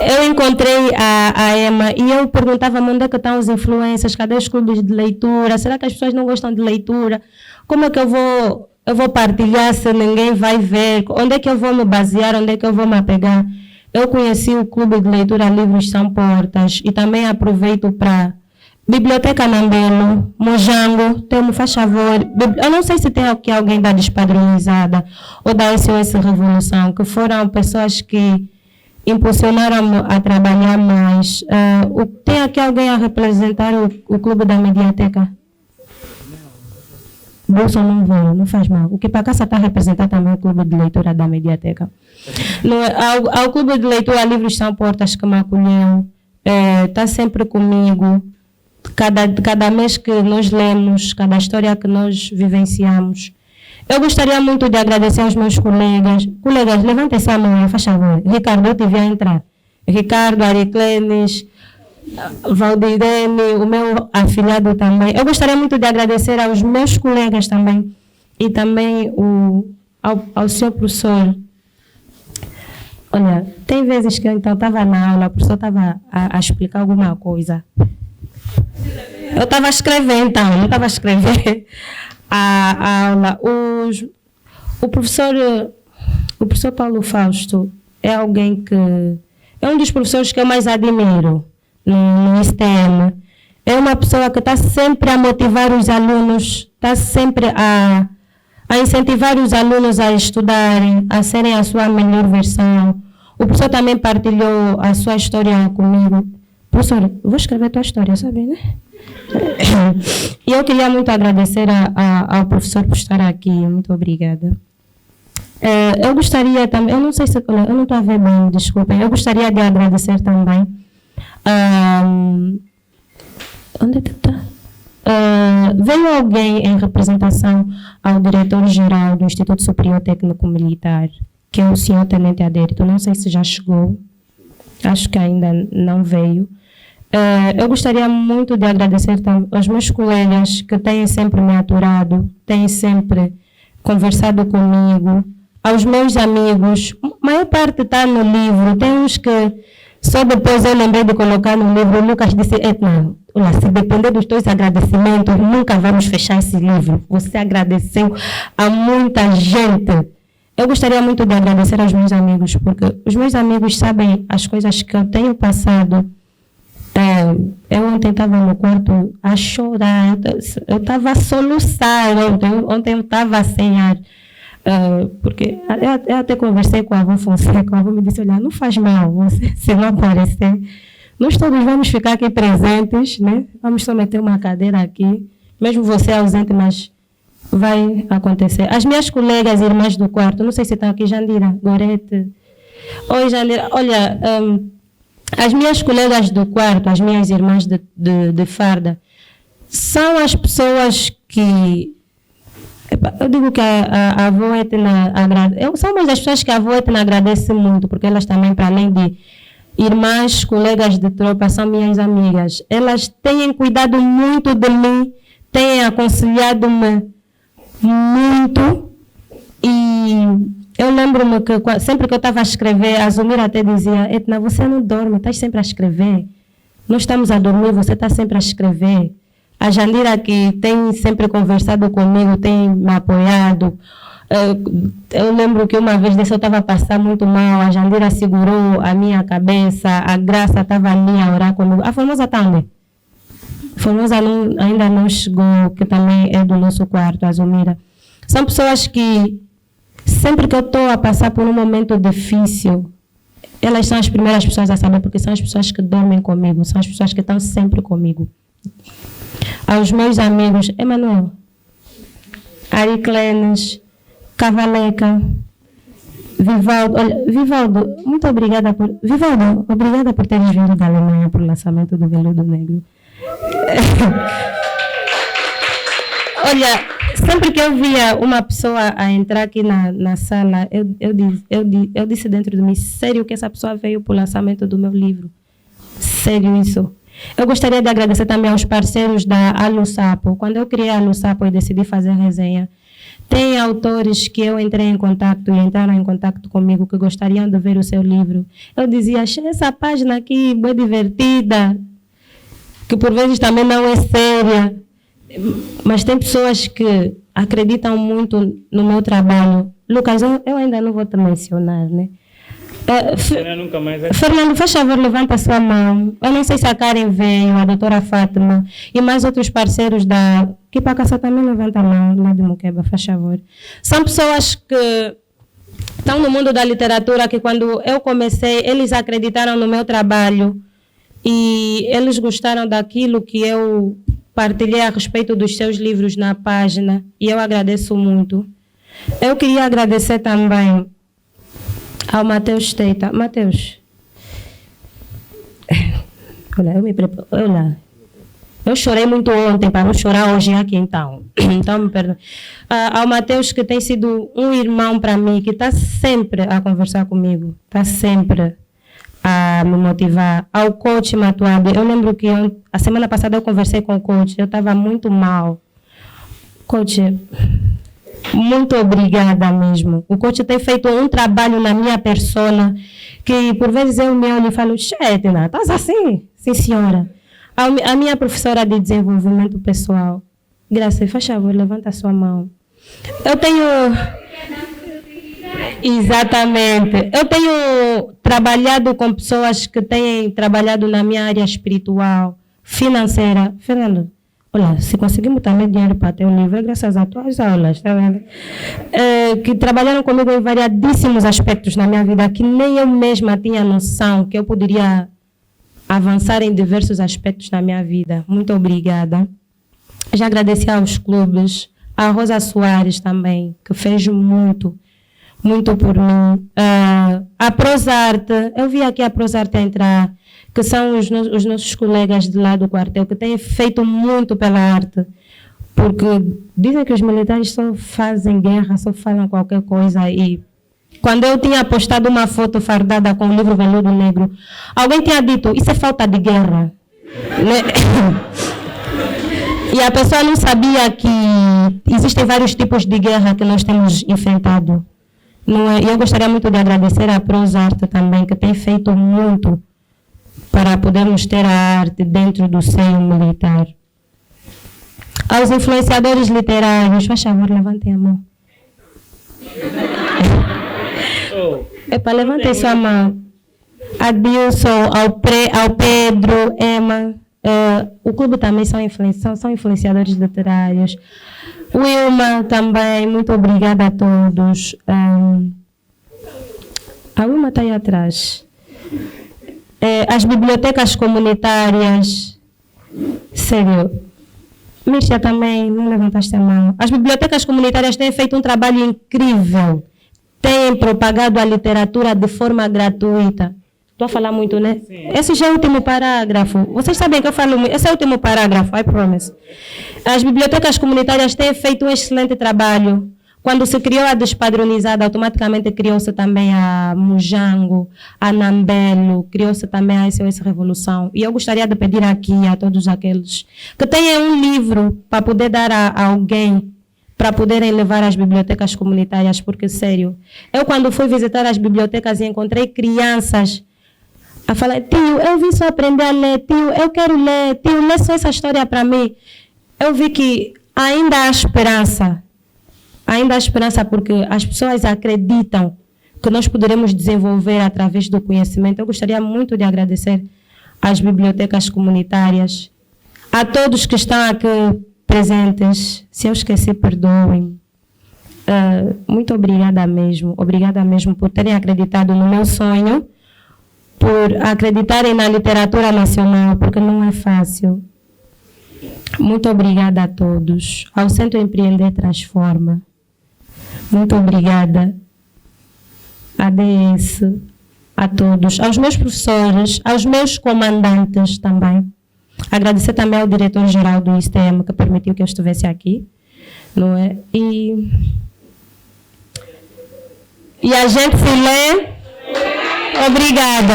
Eu encontrei a Emma e eu perguntava-me onde é que estão os influencers, cadê os clubes de leitura, será que as pessoas não gostam de leitura? Como é que eu vou partilhar se ninguém vai ver? Onde é que eu vou me basear, onde é que eu vou me apegar? Eu conheci o Clube de Leitura Livros São Portas e também aproveito para Biblioteca Nambelo, Mojango, faz favor. Eu não sei se tem aqui alguém da Despadronizada ou da SOS Revolução, que foram pessoas que impulsionaram a trabalhar mais. Tem aqui alguém a representar o Clube da Mediateca? Bolsa não veio, não faz mal. O que para cá está a representar também o Clube de Leitura da Mediateca. Ao Clube de Leitura Livros São Portas que me acolheu, está sempre comigo. Cada mês que nós lemos, cada história que nós vivenciamos. Eu gostaria muito de agradecer aos meus colegas. Colegas, levantem-se a mão, faz favor. Ricardo, eu te vi a entrar. Ricardo, Ariclenes, Valdirene, o meu afilhado também. Eu gostaria muito de agradecer aos meus colegas também. E também ao seu professor. Olha, tem vezes que eu então estava na aula, o professor estava a explicar alguma coisa. Eu estava a escrever então, não estava a escrever a aula. O professor Paulo Fausto é alguém que é um dos professores que eu mais admiro no STM. É uma pessoa que está sempre a motivar os alunos, está sempre a incentivar os alunos a estudarem, a serem a sua melhor versão. O professor também partilhou a sua história comigo. Professor, eu vou escrever a tua história, sabe, né? E eu queria muito agradecer ao professor por estar aqui. Muito obrigada. Eu gostaria também, eu não sei se eu não estou a ver bem, desculpem. Eu gostaria de agradecer também. Onde é que está? Veio alguém em representação ao diretor-geral do Instituto Superior Técnico Militar, que é o senhor Tenente Adérito. Não sei se já chegou. Acho que ainda não veio. Eu gostaria muito de agradecer aos meus colegas que têm sempre me aturado, têm sempre conversado comigo, aos meus amigos. A maior parte está no livro. Tem uns que só depois eu lembrei de colocar no livro. O Lucas disse, Etna, se depender dos teus agradecimentos, nunca vamos fechar esse livro. Você agradeceu a muita gente. Eu gostaria muito de agradecer aos meus amigos, porque os meus amigos sabem as coisas que eu tenho passado. Eu ontem estava no quarto a chorar, eu estava a soluçar ontem eu estava sem ar, porque eu até conversei com a avó Fonseca, a avó me disse, olha, não faz mal, você, se não aparecer, nós todos vamos ficar aqui presentes, né? Vamos só meter uma cadeira aqui, mesmo você ausente, mas vai acontecer. As minhas colegas e irmãs do quarto, não sei se estão aqui, Jandira, Gorete. Oi, Jandira, olha, as minhas colegas do quarto, as minhas irmãs de farda, são as pessoas que... Eu digo que a avó Etna agradece. São uma das pessoas que a avó Etna agradece muito, porque elas também, para além de irmãs, colegas de tropa, são minhas amigas. Elas têm cuidado muito de mim, têm aconselhado-me muito. E eu lembro-me que sempre que eu estava a escrever, a Zumira até dizia, Etna, você não dorme, estás sempre a escrever. Nós estamos a dormir, você está sempre a escrever. A Jandira, que tem sempre conversado comigo, tem me apoiado. Eu lembro que uma vez eu estava a passar muito mal, a Jandira segurou a minha cabeça, a Graça estava ali a orar comigo. A Formosa está onde? A Formosa ainda não chegou, que também é do nosso quarto, a Zumira. São pessoas que, sempre que eu estou a passar por um momento difícil, elas são as primeiras pessoas a saber, porque são as pessoas que dormem comigo, são as pessoas que estão sempre comigo. Aos meus amigos, Emanuel, Ariclenes, Cavaleca, Vivaldo. Olha, Vivaldo, muito obrigada por... Vivaldo, obrigada por teres vindo da Alemanha para o lançamento do Veludo Negro. Olha, sempre que eu via uma pessoa a entrar aqui na sala, eu disse dentro de mim, sério que essa pessoa veio para o lançamento do meu livro? Sério isso? Eu gostaria de agradecer também aos parceiros da Alusapo. Quando eu criei a Alusapo e decidi fazer resenha, tem autores que eu entrei em contato e entraram em contato comigo que gostariam de ver o seu livro. Eu dizia, achei essa página aqui bem divertida, que por vezes também não é séria, mas tem pessoas que acreditam muito no meu trabalho. Lucas, eu ainda não vou te mencionar, né? Fernando, faz favor, levanta a sua mão. Eu não sei se a Karen veio, a doutora Fátima e mais outros parceiros da... Que para cá também levanta a mão, lá de Moqueba, faz favor. São pessoas que estão no mundo da literatura, que quando eu comecei, eles acreditaram no meu trabalho e eles gostaram daquilo que eu partilhei a respeito dos seus livros na página e eu agradeço muito. Eu queria agradecer também ao Matheus Teita. Matheus, olha, eu chorei muito ontem, para não chorar hoje aqui então. Então, me perdoe. Ao Matheus, que tem sido um irmão para mim, que está sempre a conversar comigo, está sempre a me motivar. Ao coach Matuabe, eu lembro que a semana passada eu conversei com o coach, eu estava muito mal. Coach, muito obrigada mesmo. O coach tem feito um trabalho na minha persona que por vezes eu me olho e falo, Chetna, estás assim? Sim, senhora. A minha professora de desenvolvimento pessoal, Graça, faz favor, levanta a sua mão. Eu tenho... Exatamente. Eu tenho trabalhado com pessoas que têm trabalhado na minha área espiritual, financeira. Fernando, olha, se conseguimos também dinheiro para ter um livro, é graças às tuas aulas, tá vendo? Que trabalharam comigo em variadíssimos aspectos na minha vida, que nem eu mesma tinha noção que eu poderia avançar em diversos aspectos na minha vida. Muito obrigada. Já agradeci aos clubes, a Rosa Soares também, que fez muito por mim. A Prosarte, eu vi aqui a Prosarte entrar, que são os nossos colegas de lá do quartel, que têm feito muito pela arte, porque dizem que os militares só fazem guerra, só falam qualquer coisa. E quando eu tinha postado uma foto fardada com o livro Veludo Negro, alguém tinha dito, isso é falta de guerra. E a pessoa não sabia que existem vários tipos de guerra que nós temos enfrentado. E eu gostaria muito de agradecer à Prosarte também, que tem feito muito para podermos ter a arte dentro do seio militar. Aos influenciadores literários, faz favor, levantem a mão. Levantem sua mão. A Dilson, ao Pedro, Emma. O clube também são influenciadores literários. Wilma também, muito obrigada a todos. A Wilma está aí atrás. As bibliotecas comunitárias, sério, Mircia também, não levantaste a mão. As bibliotecas comunitárias têm feito um trabalho incrível, têm propagado a literatura de forma gratuita. Estou a falar muito, né? Sim. Esse já é o último parágrafo. Vocês sabem que eu falo muito. Esse é o último parágrafo, I promise. As bibliotecas comunitárias têm feito um excelente trabalho. Quando se criou a despadronizada, automaticamente criou-se também a Mujango, a Nambelo, criou-se também a SOS Revolução. E eu gostaria de pedir aqui a todos aqueles que tenham um livro para poder dar a alguém, para poderem levar às bibliotecas comunitárias, porque, sério, eu quando fui visitar as bibliotecas e encontrei crianças a falar, tio, eu vim só aprender a ler, tio, eu quero ler, tio, lê só essa história para mim. Eu vi que ainda há esperança. Ainda há esperança porque as pessoas acreditam que nós poderemos desenvolver através do conhecimento. Eu gostaria muito de agradecer às bibliotecas comunitárias, a todos que estão aqui presentes. Se eu esqueci, perdoem. Muito obrigada mesmo por terem acreditado no meu sonho, por acreditarem na literatura nacional, porque não é fácil. Muito obrigada a todos. Ao Centro Empreender Transforma. Muito obrigada. A ADS, a todos. Aos meus professores, aos meus comandantes também. Agradecer também ao diretor-geral do ISTM, que permitiu que eu estivesse aqui. Não é? E a gente se lê. Obrigada.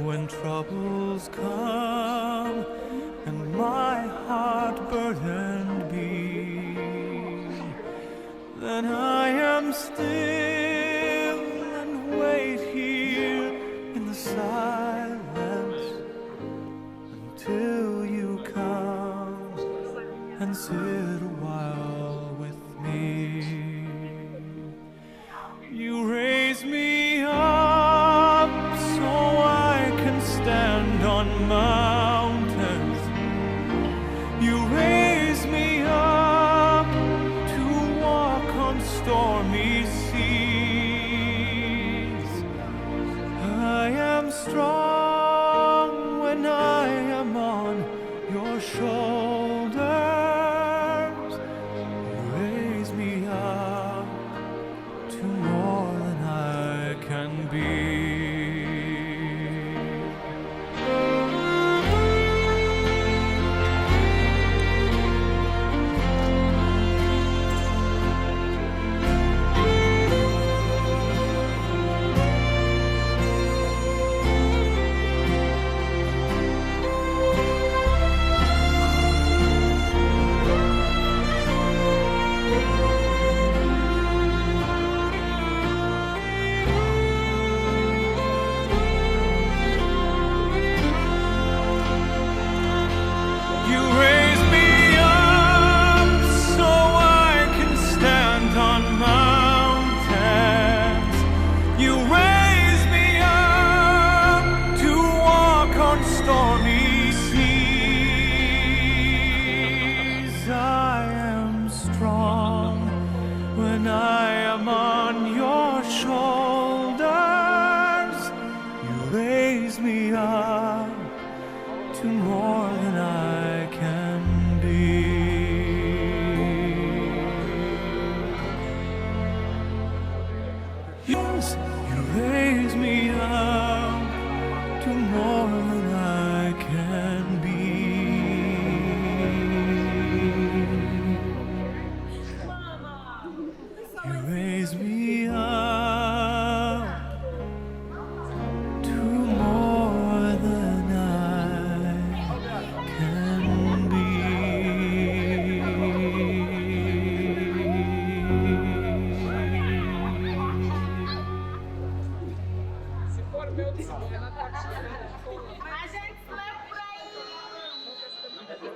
when troubles come and my heart burdened be, then I am still and wait here in the silence until you come and sit a while with me. You raise me up so I can stand on mountains. You raise me up to walk on stormy seas. I am strong when I am on your shoulders. You raise me up to more than I can be. You raise me up so I can stand on mountains. You raise me up to walk on stormy seas. I am strong when I am on your shoulders. You raise me up to more than I can be. Yes, you raise me up to more than I can